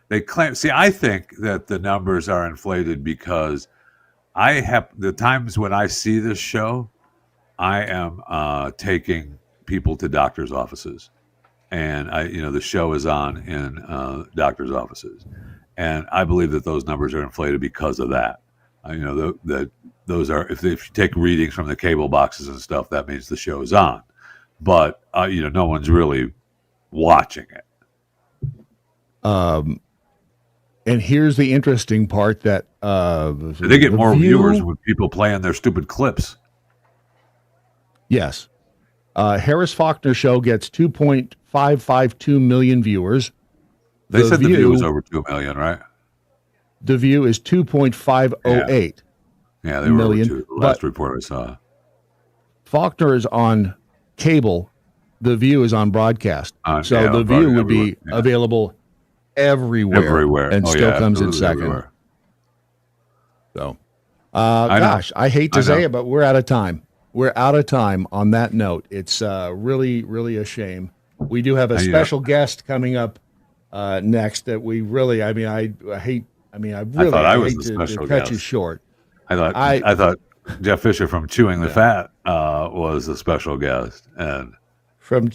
They claim. See, I think that the numbers are inflated because I have the times when I see this show, I am taking people to doctors' offices, and the show is on in doctors' offices, and I believe that those numbers are inflated because of that. Those are if you take readings from the cable boxes and stuff, that means the show is on, but no one's really watching it.
And here's the interesting part that
they get more viewers with people playing their stupid clips.
Yes. Harris Faulkner show gets 2.552 million viewers.
They said the View was over 2 million, right?
The View is 2.508.
Yeah, they were million, over 2. The last report I saw.
Faulkner is on cable. The View is on broadcast. The View would be available everywhere. And still comes in second. Everywhere. So, I hate to say it, but we're out of time. We're out of time on that note. It's really, really a shame. We do have a special guest coming up next that we really, I hate to cut you short.
I thought Jeff Fisher from Chewing the Fat was a special guest, and
from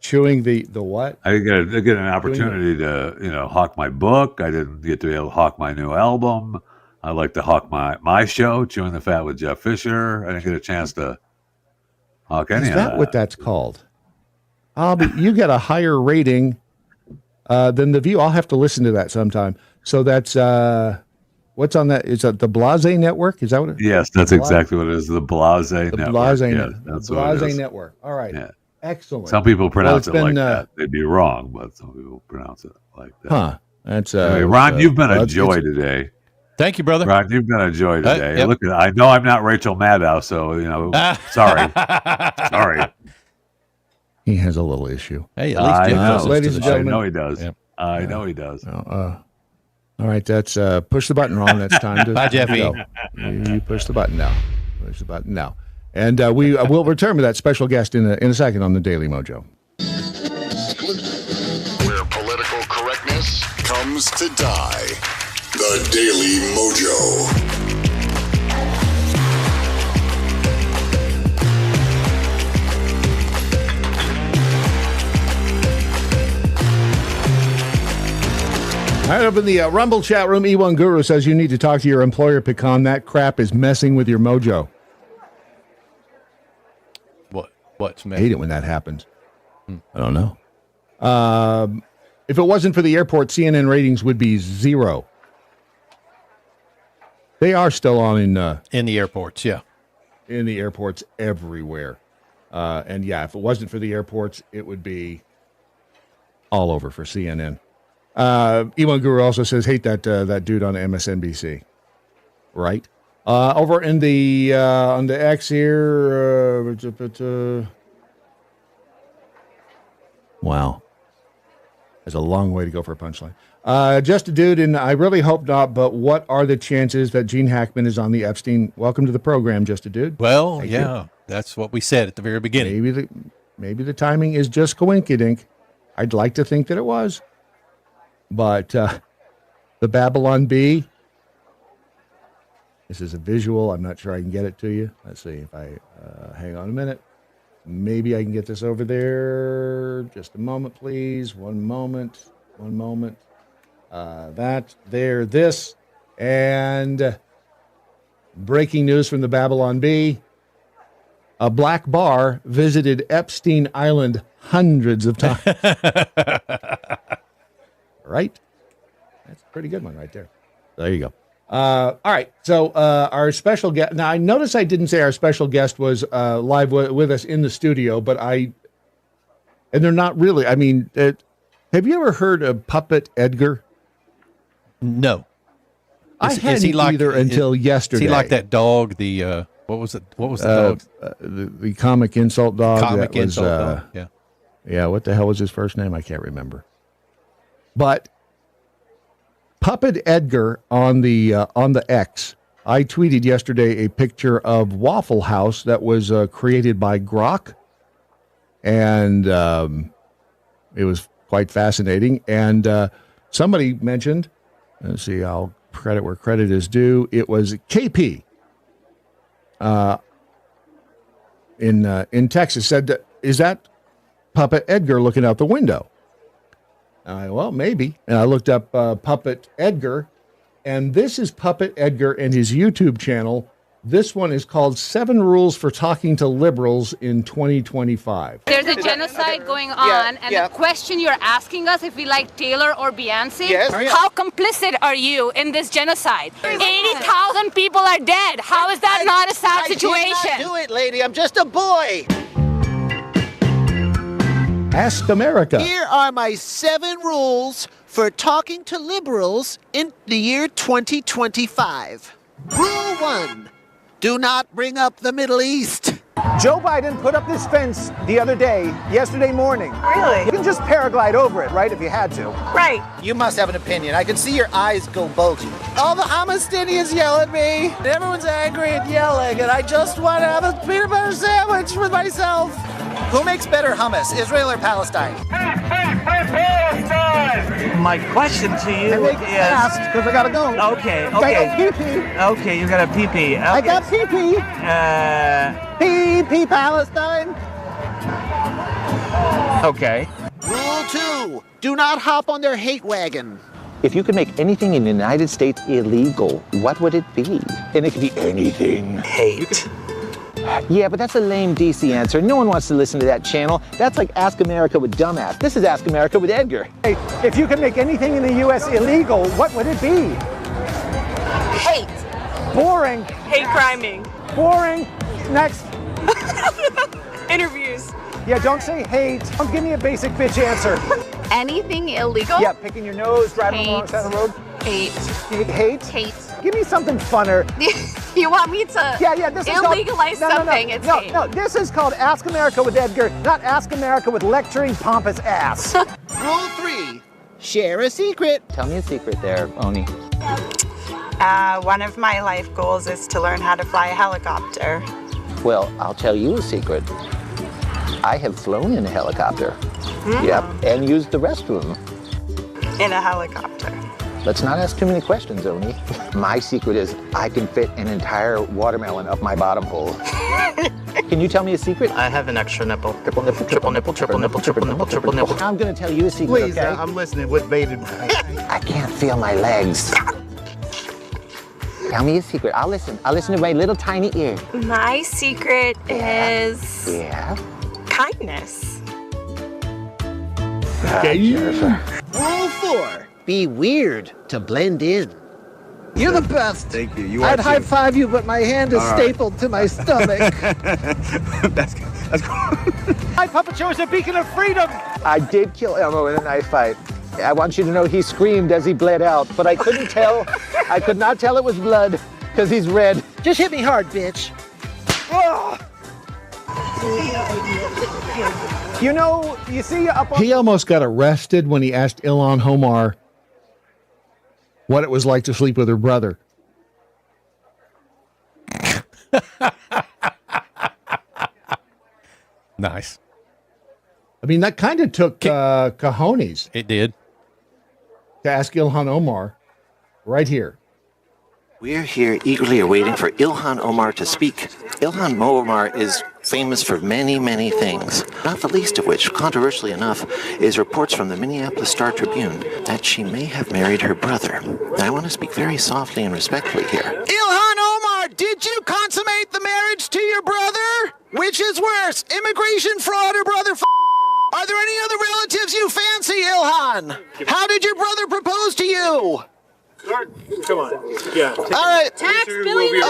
chewing the what?
I didn't get an opportunity to hawk my book. I didn't get to be able to hawk my new album. I like to hawk my show, Chewing the Fat with Jeff Fisher. I didn't get a chance to hawk any of that.
Is that what that's called? You get a higher rating than The View. I'll have to listen to that sometime. So that's what's on that? Is that the Blase Network? Is that what it is?
Yes, that's exactly what it is. The Blase Network.
Blase
that's
what it is.
Network.
All right.
Yeah.
Excellent.
Some people pronounce it like that. They'd be wrong, but some people pronounce it like that.
Huh. That's
anyway, Ron, you've been a joy today.
Thank you, brother.
Ron, you've been a joy today.
Yep.
Look, I know I'm not Rachel Maddow, so sorry. Sorry.
He has a little issue.
Hey, at least
ladies and gentlemen.
I know he does. Yep. I know he does.
All right, that's push the button, Ron. That's time to
Bye, Jeffy.
Go. You push the button now. Push the button now. And we will return with that special guest in a second on the Daily Mojo.
Where political correctness comes to die. The Daily Mojo.
All right, up in the Rumble chat room, E1 Guru says you need to talk to your employer, Pecan. That crap is messing with your mojo.
What's
I hate it when that happens. I don't know. If it wasn't for the airport, CNN ratings would be 0. They are still on in
the airports, yeah.
In the airports everywhere. And yeah, if it wasn't for the airports, it would be all over for CNN. E1 Guru also says, hate that dude on MSNBC. Right? Over in the on the X here, wow, there's a long way to go for a punchline. Just a dude, and I really hope not. But what are the chances that Gene Hackman is on the Epstein? Welcome to the program, Just a Dude.
Well, that's what we said at the very beginning.
Maybe the timing is just coinkydink. I'd like to think that it was, but the Babylon Bee. This is a visual. I'm not sure I can get it to you. Let's see if I hang on a minute. Maybe I can get this over there. Just a moment, please. One moment. That, there, this. And breaking news from the Babylon Bee. A black bar visited Epstein Island hundreds of times. Right? That's a pretty good one right there. There you go. All right. So our special guest. Now, I notice I didn't say our special guest was live with us in the studio, but and they're not really. I mean, have you ever heard of Puppet Edgar?
No.
I hadn't either until yesterday.
Is he like that dog? The what was it? What was the dog?
The comic insult dog.
Comic insult dog. Yeah.
Yeah. What the hell was his first name? I can't remember. But Puppet Edgar on the X. I tweeted yesterday a picture of Waffle House that was created by Grok, and it was quite fascinating. And somebody mentioned, let's see, I'll credit where credit is due. It was KP in Texas said, "Is that Puppet Edgar looking out the window?" Well, maybe. And I looked up Puppet Edgar, and this is Puppet Edgar and his YouTube channel. This one is called 7 Rules for Talking to Liberals in 2025.
There's a genocide going on, and the question you're asking us if we like Taylor or Beyonce, how complicit are you in this genocide? 80,000 people are dead. How is that not a sad situation?
I did not do it, lady. I'm just a boy.
Ask America.
Here are my 7 rules for talking to liberals in the year 2025. Rule 1, do not bring up the Middle East.
Joe Biden put up this fence the other day, yesterday morning. Really? You can just paraglide over it, right, if you had to.
Right. You must have an opinion. I can see your eyes go bulgy. All the Hamastinians yell at me. Everyone's angry and yelling, and I just want to have a peanut butter sandwich with myself. Who makes better hummus, Israel or Palestine?
Palestine!
My question to you
And they
is...
asked, because I gotta go.
Okay.
Pee-pee.
Okay, you got a pee-pee. Okay.
I got pee-pee. Pee-pee Palestine.
Okay.
Rule 2. Do not hop on their hate wagon.
If you could make anything in the United States illegal, what would it be? And it could be anything.
Hate.
Yeah, but that's a lame DC answer. No one wants to listen to that channel. That's like Ask America with Dumbass. This is Ask America with Edgar. Hey, if you could make anything in the U.S. illegal, what would it be?
Hate.
Boring.
Hate criming.
Boring. Next.
Interviews.
Yeah, don't say hate. Don't give me a basic bitch answer.
Anything illegal?
Yeah, picking your nose, driving on the wrong side of the road.
Hate.
Hate?
Hate.
Give me something funner.
You want me to
this is
illegalize something? It's hate.
No, this is called Ask America with Edgar, not Ask America with lecturing pompous ass.
Rule 3. Share a secret.
Tell me a secret there, Oni.
One of my life goals is to learn how to fly a helicopter.
Well, I'll tell you a secret. I have flown in a helicopter. Yep, and used the restroom.
In a helicopter.
Let's not ask too many questions, Oni. My secret is I can fit an entire watermelon up my bottom hole. Can you tell me a secret?
I have an extra nipple. Triple nipple, triple nipple, triple nipple, triple nipple, triple nipple.
I'm going to tell you a secret,
Please,
okay?
I'm listening with bated breath.
I can't feel my legs. Tell me a secret. I'll listen. I'll listen to my little tiny ear.
My secret is kindness.
Okay.
Rule 4. Be weird to blend in. You're the best.
Thank you.
I'd high five you, but my hand is stapled to my stomach.
That's cool.
My puppet show is a beacon of freedom. I did kill Elmo in a knife fight. I want you to know he screamed as he bled out, but I couldn't tell. I could not tell it was blood because he's red.
Just hit me hard, bitch.
You know, you see up on...
He almost got arrested when he asked Ilhan Omar what it was like to sleep with her brother.
Nice.
I mean, that kind of took cojones.
It did.
To ask Ilhan Omar right here.
We're here eagerly awaiting for Ilhan Omar to speak. Ilhan Omar is famous for many, many things, not the least of which, controversially enough, is reports from the Minneapolis Star-Tribune that she may have married her brother. And I want to speak very softly and respectfully here.
Ilhan Omar, did you consummate the marriage to your brother? Which is worse, immigration fraud or brother Are there any other relatives you fancy, Ilhan? How did your brother propose to you?
Come on. Yeah.
All right.
Tax Billy,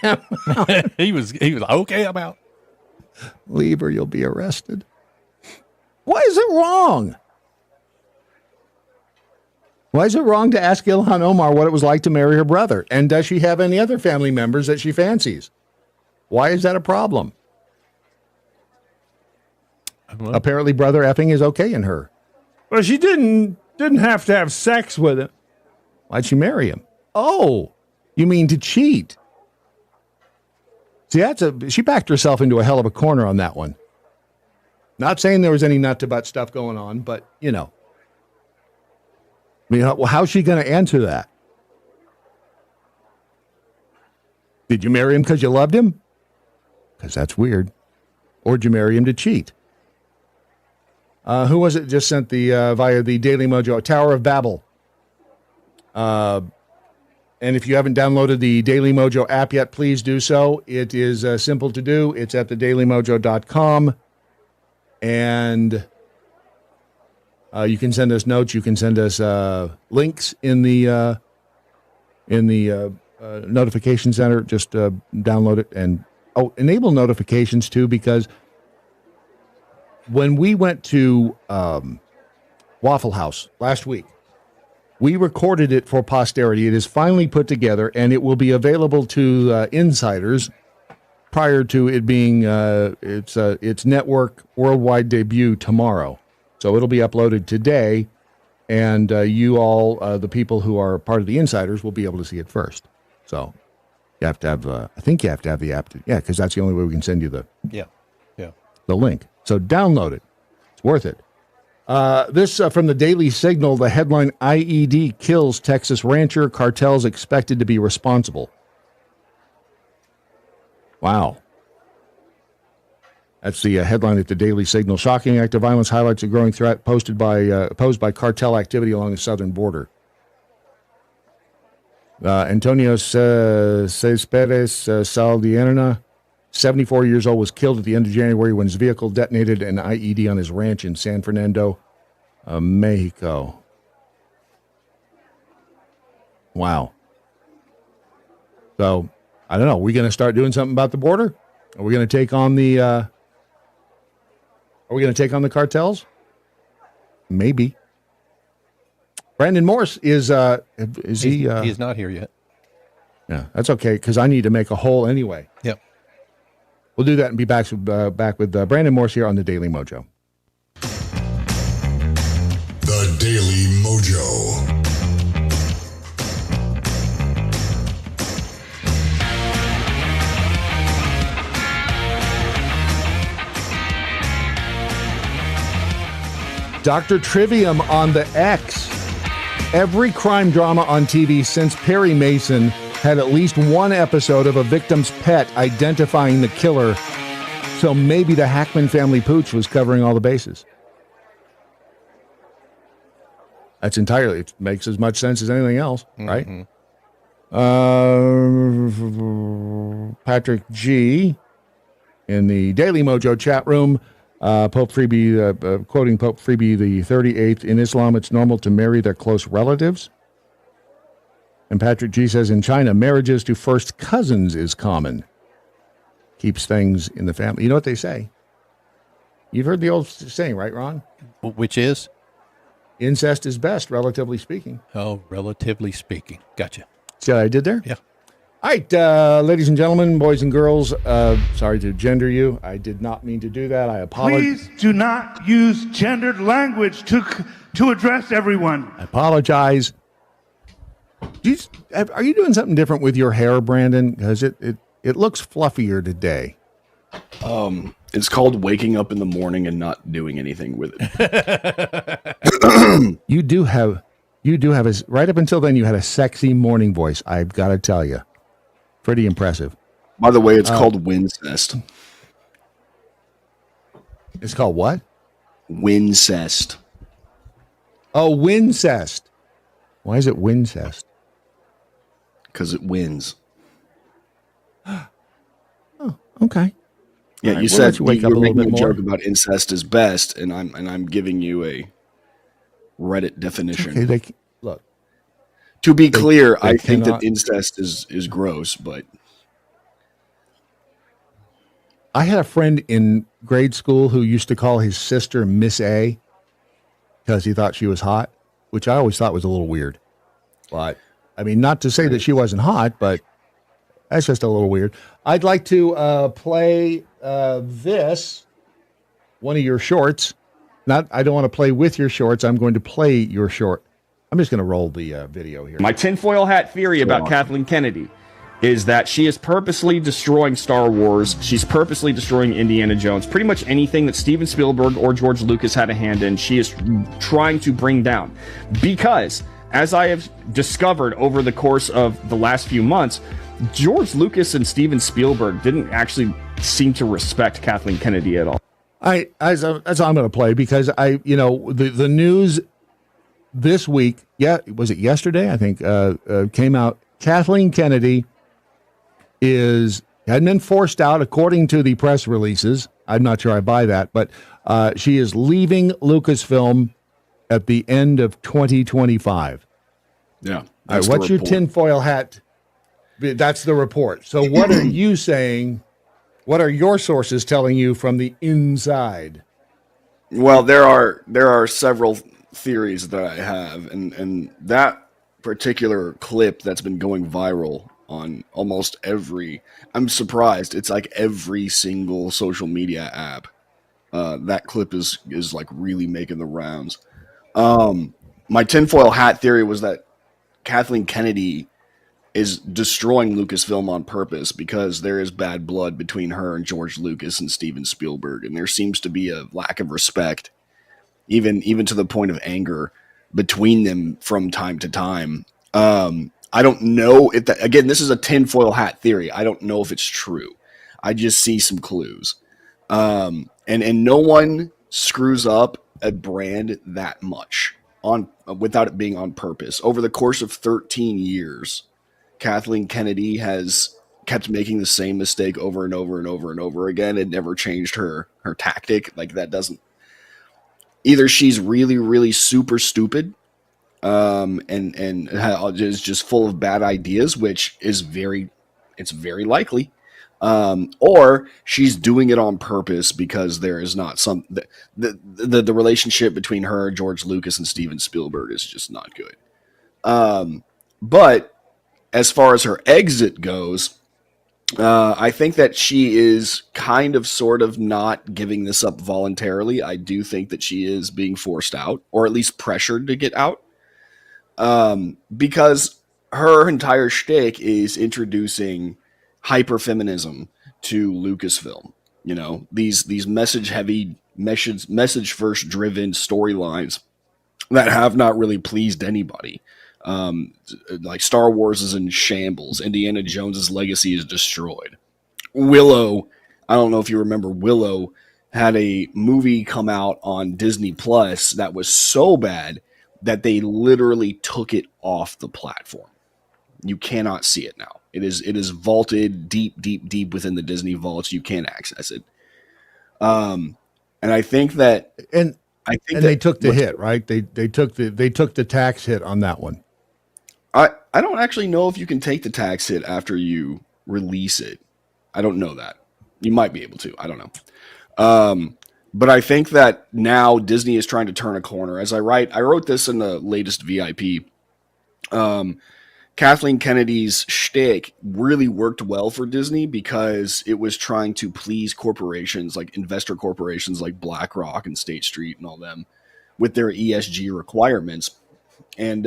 Okay. he was okay. I'm out.
Leave or you'll be arrested. Why is it wrong? Why is it wrong to ask Ilhan Omar what it was like to marry her brother? And does she have any other family members that she fancies? Why is that a problem? Apparently brother effing is okay in her. Well, she didn't have to have sex with him. Why'd she marry him? Oh, you mean to cheat? See, she backed herself into a hell of a corner on that one. Not saying there was any nut-to-butt stuff going on, but, you know. I mean, how's she going to answer that? Did you marry him because you loved him? Because that's weird. Or did you marry him to cheat? Who was it just sent the via the Daily MoJo, Tower of Babel? And if you haven't downloaded the Daily MoJo app yet, please do so. It is simple to do. It's at thedailymojo.com. And you can send us notes. You can send us links in the notification center. Just download it and enable notifications too, because when we went to Waffle House last week, we recorded it for posterity. It is finally put together, and it will be available to insiders prior to it being its network worldwide debut tomorrow. So it'll be uploaded today, and you all, the people who are part of the insiders, will be able to see it first. So you have to have, I think you have to have the app. Because that's the only way we can send you the link. So download it. It's worth it. This from the Daily Signal, the headline, IED kills Texas rancher, cartels expected to be responsible. Wow. That's the headline at the Daily Signal. Shocking act of violence highlights a growing threat posed by cartel activity along the southern border. Antonio Cespedes Saldana, 74 years old, was killed at the end of January when his vehicle detonated an IED on his ranch in San Fernando, Mexico. Wow. So, I don't know. Are we going to start doing something about the border? Are we going to take on the... Are we going to take on the cartels? Maybe. Brandon Morse is he?
He's not here yet.
Yeah, that's okay because I need to make a hole anyway.
Yep.
We'll do that and be back with Brandon Morse here on the Daily Mojo.
The Daily Mojo.
Dr. Trivium on the X. Every crime drama on TV since Perry Mason had at least one episode of a victim's pet identifying the killer. So maybe the Hackman family pooch was covering all the bases. That's entirely, it makes as much sense as anything else, right? Patrick G. in the Daily Mojo chat room. Pope Freebie, quoting Pope Freebie the 38th, in Islam, it's normal to marry their close relatives. And Patrick G says, in China, marriages to first cousins is common. Keeps things in the family. You know what they say? You've heard the old saying, right, Ron?
Which is?
Incest is best, relatively speaking.
Oh, relatively speaking. Gotcha.
See what I did there?
Yeah.
All right, ladies and gentlemen, boys and girls, sorry to gender you. I did not mean to do that. I apologize.
Please do not use gendered language to address everyone.
I apologize. Are you doing something different with your hair, Brandon? Because it looks fluffier today.
It's called waking up in the morning and not doing anything with
it. You do have right up until then, you had a sexy morning voice. I've got to tell you. Pretty impressive.
By the way, it's called Wincest.
It's called what?
Wincest.
Oh, Wincest. Why is it Wincest?
Because it wins.
Oh, okay.
Yeah,
right,
you said
you wake
you
up
were
a little
making
bit
a
more.
joke about incest is best, and I'm giving you a Reddit definition.
Okay, look.
To be clear, I think that incest is gross, but
I had a friend in grade school who used to call his sister Miss A because he thought she was hot, which I always thought was a little weird. But I mean, not to say that she wasn't hot, but that's just a little weird. I'd like to play this, one of your shorts. I don't want to play with your shorts. I'm going to play your short. I'm just going to roll the video here.
My tinfoil hat theory about Kathleen Kennedy is that she is purposely destroying Star Wars. She's purposely destroying Indiana Jones. Pretty much anything that Steven Spielberg or George Lucas had a hand in, she is trying to bring down. Because, as I have discovered over the course of the last few months, George Lucas and Steven Spielberg didn't actually seem to respect Kathleen Kennedy at all.
That's all I'm going to play because the news this week, was it yesterday? I think came out. Kathleen Kennedy hadn't been forced out according to the press releases. I'm not sure I buy that, but she is leaving Lucasfilm at the end of 2025.
Yeah.
All right, what's your tinfoil hat? That's the report. So what are you saying? What are your sources telling you from the inside?
Well, there are several theories that I have, and that particular clip that's been going viral on almost I'm surprised, it's like every single social media app. That clip is like really making the rounds. My tinfoil hat theory was that Kathleen Kennedy is destroying Lucasfilm on purpose because there is bad blood between her and George Lucas and Steven Spielberg, and there seems to be a lack of respect even to the point of anger between them from time to time. I don't know if that, again, this is a tinfoil hat theory. I don't know if it's true. I just see some clues. And no one screws up a brand that much without it being on purpose. Over the course of 13 years, Kathleen Kennedy has kept making the same mistake over and over and over and over again. It never changed her tactic. Like, that doesn't, either she's really, really super stupid, and is just full of bad ideas, which is it's very likely, or she's doing it on purpose because there is not the relationship between her, George Lucas, and Steven Spielberg is just not good. But as far as her exit goes, I think that she is kind of sort of not giving this up voluntarily. I do think that she is being forced out, or at least pressured to get out. Because her entire shtick is introducing hyperfeminism to Lucasfilm. You know, these message first driven storylines that have not really pleased anybody. Like Star Wars is in shambles. Indiana Jones's legacy is destroyed. Willow, I don't know if you remember, Willow had a movie come out on Disney Plus that was so bad that they literally took it off the platform. You cannot see it now. It is vaulted deep within the Disney vaults. You can't access it. And I think that,
they took the hit, right? They took the tax hit on that one.
I don't actually know if you can take the tax hit after you release it. I don't know that. You might be able to. I don't know. But I think that now Disney is trying to turn a corner. I wrote this in the latest VIP. Kathleen Kennedy's shtick really worked well for Disney because it was trying to please corporations, like investor corporations like BlackRock and State Street and all them, with their ESG requirements. And,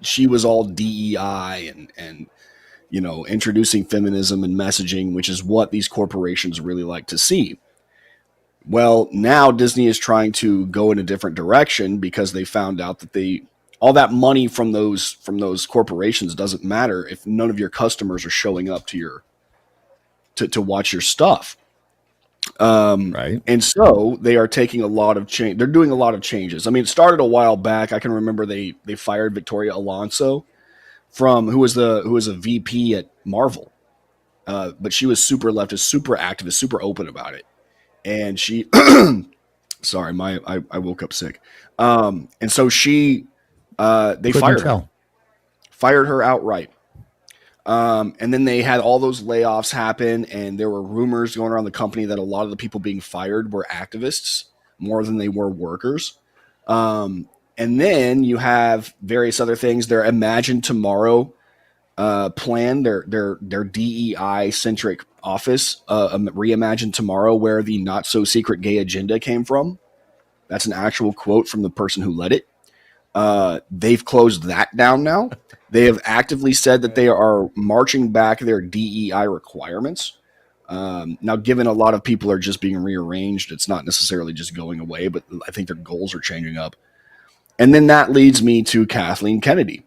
she was all DEI and introducing feminism and messaging, which is what these corporations really like to see. Well, now Disney is trying to go in a different direction because they found out that all that money from those corporations doesn't matter if none of your customers are showing up to watch your stuff.
Right.
And so they are taking a lot of change. They're doing a lot of changes. I mean, it started a while back. I can remember they fired Victoria Alonso who was a VP at Marvel. But she was super leftist, super activist, super open about it. And she, sorry, I woke up sick. And so they fired her outright. And then they had all those layoffs happen, and there were rumors going around the company that a lot of the people being fired were activists more than they were workers. And then you have various other things. Their Imagine Tomorrow plan, their DEI centric office, Reimagine Tomorrow, where the not so secret gay agenda came from. That's an actual quote from the person who led it. They've closed that down now. They have actively said that they are marching back their DEI requirements. Now, given a lot of people are just being rearranged, it's not necessarily just going away, but I think their goals are changing up. And then that leads me to Kathleen Kennedy.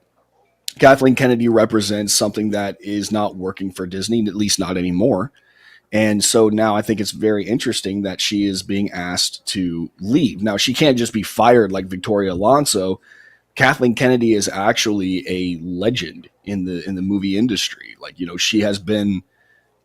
Kathleen Kennedy represents something that is not working for Disney, at least not anymore. And so now I think it's very interesting that she is being asked to leave. Now, she can't just be fired like Victoria Alonso. Kathleen Kennedy is actually a legend in the movie industry. Like, she has been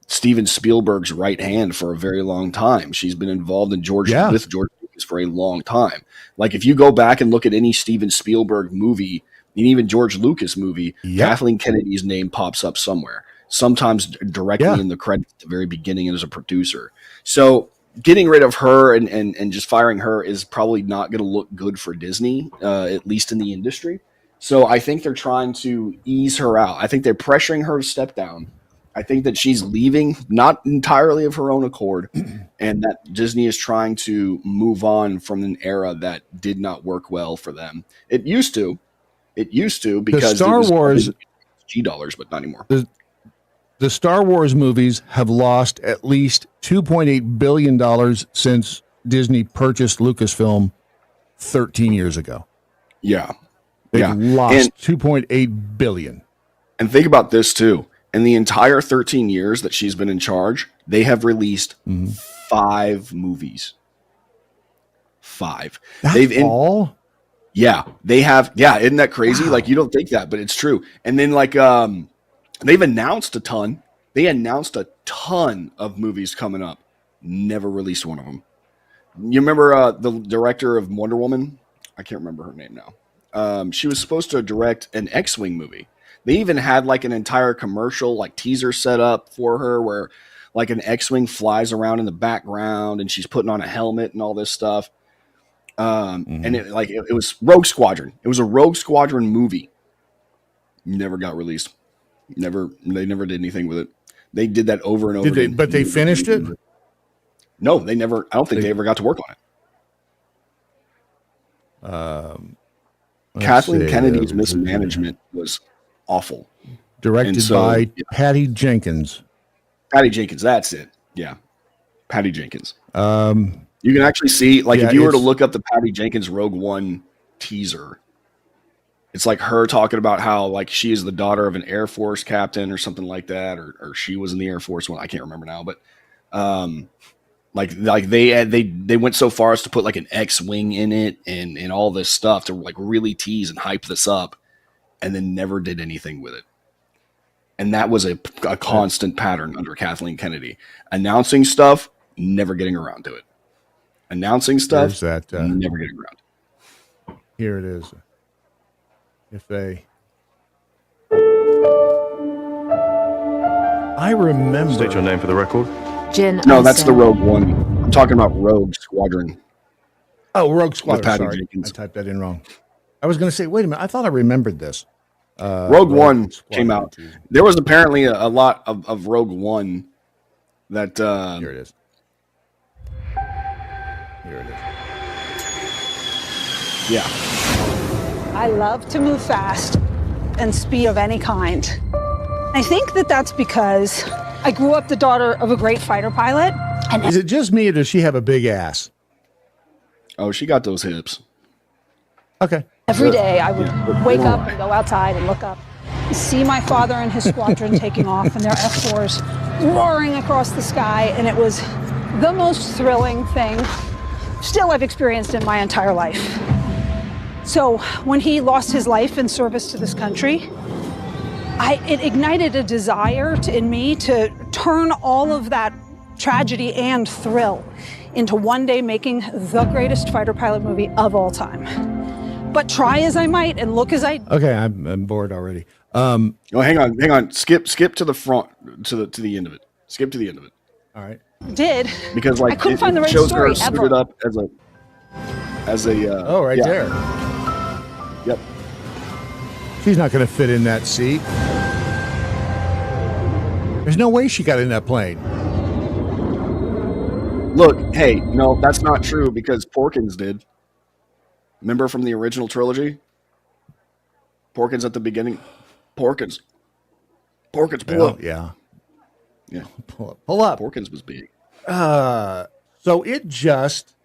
Steven Spielberg's right hand for a very long time. She's been involved with George Lucas for a long time. Like, if you go back and look at any Steven Spielberg movie, and even George Lucas movie, Kathleen Kennedy's name pops up somewhere. Sometimes directly in the credits at the very beginning and as a producer. So getting rid of her and just firing her is probably not going to look good for Disney, at least in the industry. So I think they're trying to ease her out. I think they're pressuring her to step down. I think that she's leaving, not entirely of her own accord, and that Disney is trying to move on from an era that did not work well for them. It used to because
Star Wars
$G, but not anymore.
The Star Wars movies have lost at least $2.8 billion since Disney purchased Lucasfilm 13 years ago.
Yeah.
They've lost $2.8 billion.
And think about this too. In the entire 13 years that she's been in charge, they have released 5 movies. 5.
That's all?
Yeah, they have. Yeah, isn't that crazy? Wow. Like, you don't think that, but it's true. And then like they've announced a ton. They announced a ton of movies coming up. Never released one of them. You remember the director of Wonder Woman? I can't remember her name now. She was supposed to direct an X-Wing movie. They even had like an entire commercial, like teaser set up for her where like an X-Wing flies around in the background and she's putting on a helmet and all this stuff. And it was Rogue Squadron. It was a Rogue Squadron movie. Never got released. They never did anything with it. They did that over and over again.
But they finished it?
No, they never. I don't think they ever got to work on it. Kathleen Kennedy's mismanagement was awful.
Directed by Patty Jenkins.
Patty Jenkins, that's it. Yeah, Patty Jenkins. You can actually see, like, if you were to look up the Patty Jenkins Rogue One teaser, it's like her talking about how, like, she is the daughter of an Air Force captain or something like that, or she was in the Air Force. Well, I can't remember now, but like they went so far as to put like an X-Wing in it and all this stuff to like really tease and hype this up, and then never did anything with it. And that was a constant pattern under Kathleen Kennedy, announcing stuff, never getting around to it. Announcing stuff, never getting around.
Here it is. I remember.
State your name for the record.
Jen.
No, that's the Rogue One. I'm talking about Rogue Squadron.
Oh, Rogue Squadron.
Patty
Sorry,
Jenkins.
I typed that in wrong. I was going to say, wait a minute. I thought I remembered this.
Rogue One came out. There was apparently a lot of Rogue One that.
Here it is.
Yeah.
I love to move fast and speed of any kind. I think that's because I grew up the daughter of a great fighter pilot. And
is it just me or does she have a big ass?
Oh, she got those hips.
Okay.
Every day I would wake up and go outside and look up, see my father and his squadron taking off and their F-4s roaring across the sky, and it was the most thrilling thing still I've experienced in my entire life. So when he lost his life in service to this country, it ignited a desire in me to turn all of that tragedy and thrill into one day making the greatest fighter pilot movie of all time. But try as I might and look as I...
Okay, I'm bored already.
Oh, hang on. Skip to the front, to the end of it. Skip to the end of it.
All right.
Did.
Because like
I couldn't find the right
shows
story
her suited
ever.
up as a
oh, right there.
Yep.
She's not going to fit in that seat. There's no way she got in that plane.
Look, hey, no, that's not true because Porkins did. Remember from the original trilogy? Porkins at the beginning. Porkins, pull up.
Yeah.
Yeah.
Pull up.
Porkins was big.
So it just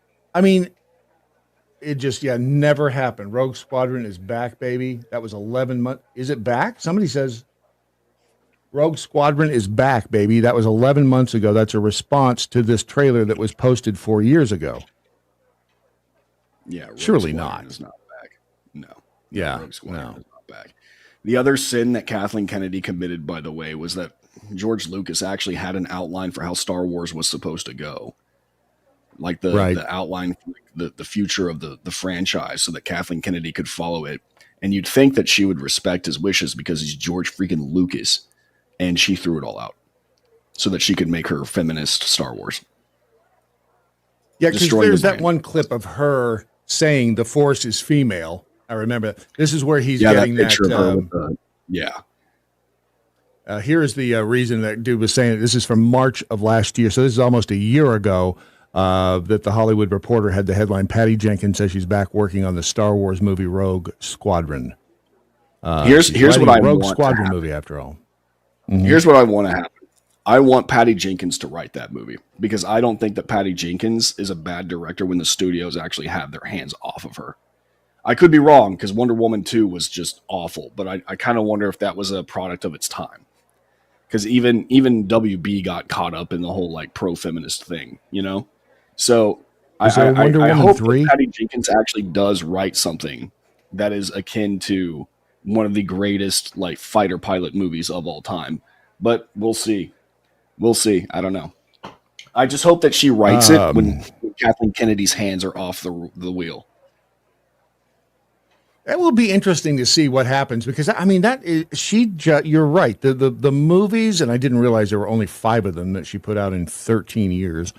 never happened. Rogue Squadron is back, baby. That was 11 months. Is it back? Somebody says Rogue Squadron is back, baby. That was 11 months ago. That's a response to this trailer that was posted 4 years ago.
Yeah. Rogue
Surely
Squadron
not.
is not back. No.
Yeah.
Rogue Squadron is not back. The other sin that Kathleen Kennedy committed, by the way, was that George Lucas actually had an outline for how Star Wars was supposed to go. Like the outline for the future of the franchise so that Kathleen Kennedy could follow it. And you'd think that she would respect his wishes because he's George freaking Lucas. And she threw it all out so that she could make her feminist Star Wars.
Yeah, because there's that one clip of her saying the Force is female. I remember that. This is where he's getting that.
Picture of her with the, yeah.
Here is the reason that dude was saying it. This is from March of last year. So this is almost a year ago that the Hollywood Reporter had the headline, Patty Jenkins says she's back working on the Star Wars movie Rogue Squadron.
Here's what I
Rogue
want
Squadron
to
movie after all.
Mm-hmm. Here's what I want to happen. I want Patty Jenkins to write that movie because I don't think that Patty Jenkins is a bad director when the studios actually have their hands off of her. I could be wrong because Wonder Woman 2 was just awful, but I kind of wonder if that was a product of its time. Because even WB got caught up in the whole like pro-feminist thing, you know? So I hope that Patty Jenkins actually does write something that is akin to one of the greatest like fighter pilot movies of all time. But we'll see. We'll see. I don't know. I just hope that she writes it when Kathleen Kennedy's hands are off the wheel.
It will be interesting to see what happens because I mean you're right. The movies, and I didn't realize there were only 5 of them that she put out in 13 years.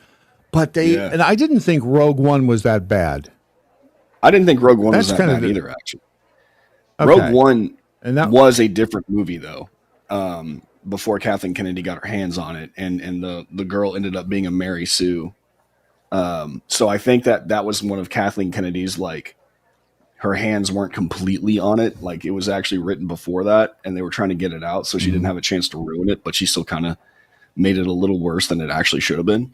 But and I didn't think Rogue One was that bad.
I didn't think Rogue One was that bad either, actually. Okay. Rogue One was a different movie though. Before Kathleen Kennedy got her hands on it, and the girl ended up being a Mary Sue. So I think that was one of Kathleen Kennedy's like. Her hands weren't completely on it. Like it was actually written before that and they were trying to get it out. So she didn't have a chance to ruin it, but she still kind of made it a little worse than it actually should have been.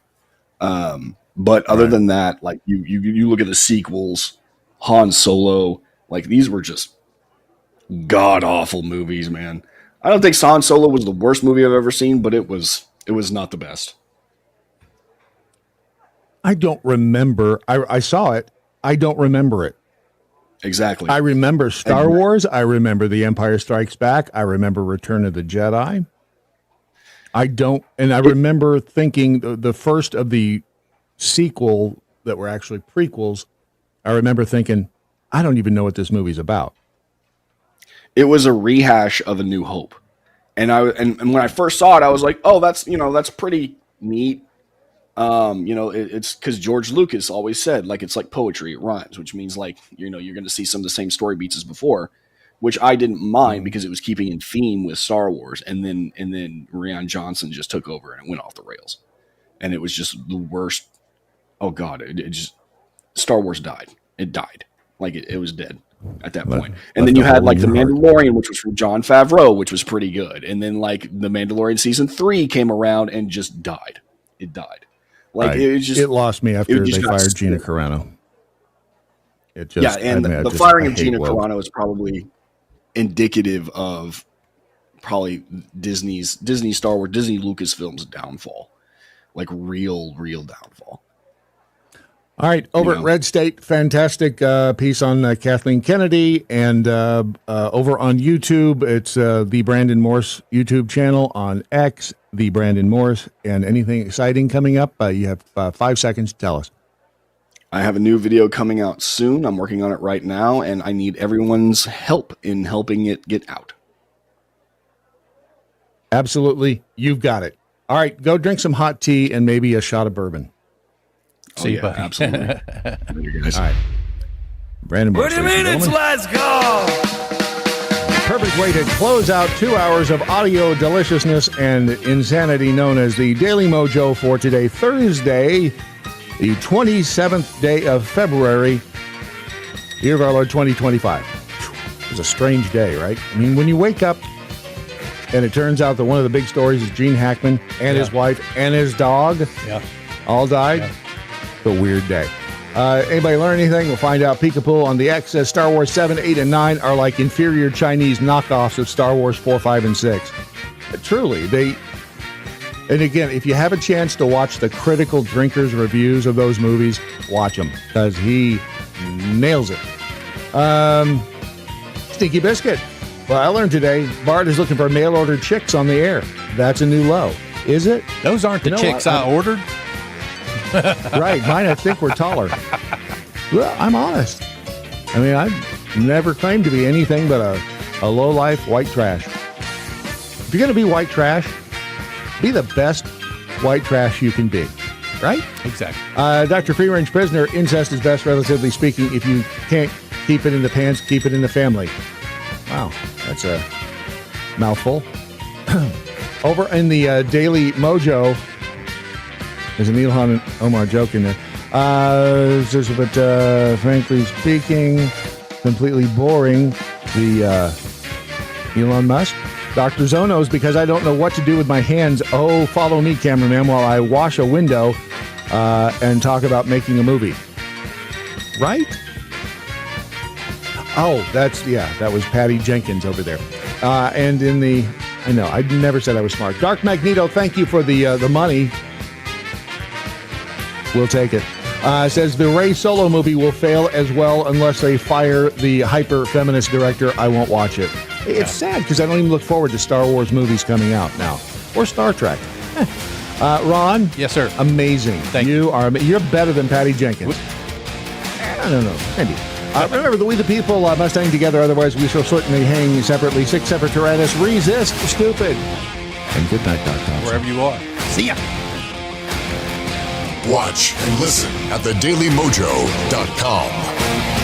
But other than that, like you look at the sequels, Han Solo, like these were just god awful movies, man. I don't think Han Solo was the worst movie I've ever seen, but it was not the best.
I don't remember. I saw it. I don't remember it.
Exactly.
I remember Star Wars. I remember The Empire Strikes Back. I remember Return of the I remember thinking the first of the sequel that were actually prequels. I remember thinking, I don't even know what this movie's about.
It was a rehash of A New Hope. And when I first saw it, I was like, oh, that's pretty neat. It's because George Lucas always said like it's like poetry, it rhymes, which means like you're going to see some of the same story beats as before, which I didn't mind because it was keeping in theme with Star Wars. And then Rian Johnson just took over and it went off the rails, and it was just the worst. Oh God, it just Star Wars died. It died like it was dead at that point. And then you had like The Mandalorian, which was from Jon Favreau, which was pretty good. And then like The Mandalorian season 3 came around and just died. It died. Like
it lost me after they fired Gina Carano.
The firing of Gina Carano is probably indicative of probably Disney Star Wars, Disney Lucasfilm's downfall, like real downfall.
All right, over at Red State, fantastic piece on Kathleen Kennedy, and over on YouTube, it's the Brandon Morse YouTube channel, on X, the Brandon Morse, and anything exciting coming up, you have 5 seconds to tell us.
I have a new video coming out soon. I'm working on it right now, and I need everyone's help in helping it get out.
Absolutely, you've got it. All right, go drink some hot tea and maybe a shot of bourbon.
See you, buddy.
Absolutely.
All right. Brandon Morse.
What do you mean it's let's go?
Perfect way to close out 2 hours of audio deliciousness and insanity known as the Daily MoJo for today, Thursday, the 27th day of February, year of our Lord 2025. It was a strange day, right? I mean, when you wake up and it turns out that one of the big stories is Gene Hackman and his wife and his dog all died. Yeah. It's a weird day. Anybody learn anything? We'll find out. Peekapoo on the X says Star Wars 7, 8, and 9 are like inferior Chinese knockoffs of Star Wars 4, 5, and 6. Truly, and again, if you have a chance to watch the Critical Drinkers reviews of those movies, watch them, because he nails it. Stinky Biscuit. Well, I learned today, Bart is looking for mail-order chicks on the air. That's a new low. Is it?
Those aren't the chicks I ordered.
Right, mine I think were taller. Well, I'm honest. I mean, I've never claimed to be anything but a low-life white trash. If you're going to be white trash, be the best white trash you can be, right?
Exactly.
Dr. Free-Range Prisoner, incest is best, relatively speaking. If you can't keep it in the pants, keep it in the family. Wow, that's a mouthful. Over in the Daily MoJo, there's an Ilhan Omar joke in there. But frankly speaking, completely boring. The Elon Musk, Dr. Zonos, because I don't know what to do with my hands. Oh, follow me, cameraman, while I wash a window and talk about making a movie. Right? Oh, that was Patty Jenkins over there. And in the, I know, I never said I was smart. Dark Magneto, thank you for the money. We'll take it. Says the Rey Solo movie will fail as well unless they fire the hyper-feminist director. I won't watch it. It's sad because I don't even look forward to Star Wars movies coming out now. Or Star Trek. Ron?
Yes, sir.
Amazing.
Thank you.
You're better than Patty Jenkins. I don't know. Maybe. Remember that we the people must hang together, otherwise we shall certainly hang separately. 6 separate tyrannists. Resist, stupid. And good night, Dr. Thompson.
Wherever you are. See ya.
Watch and listen at thedailymojo.com.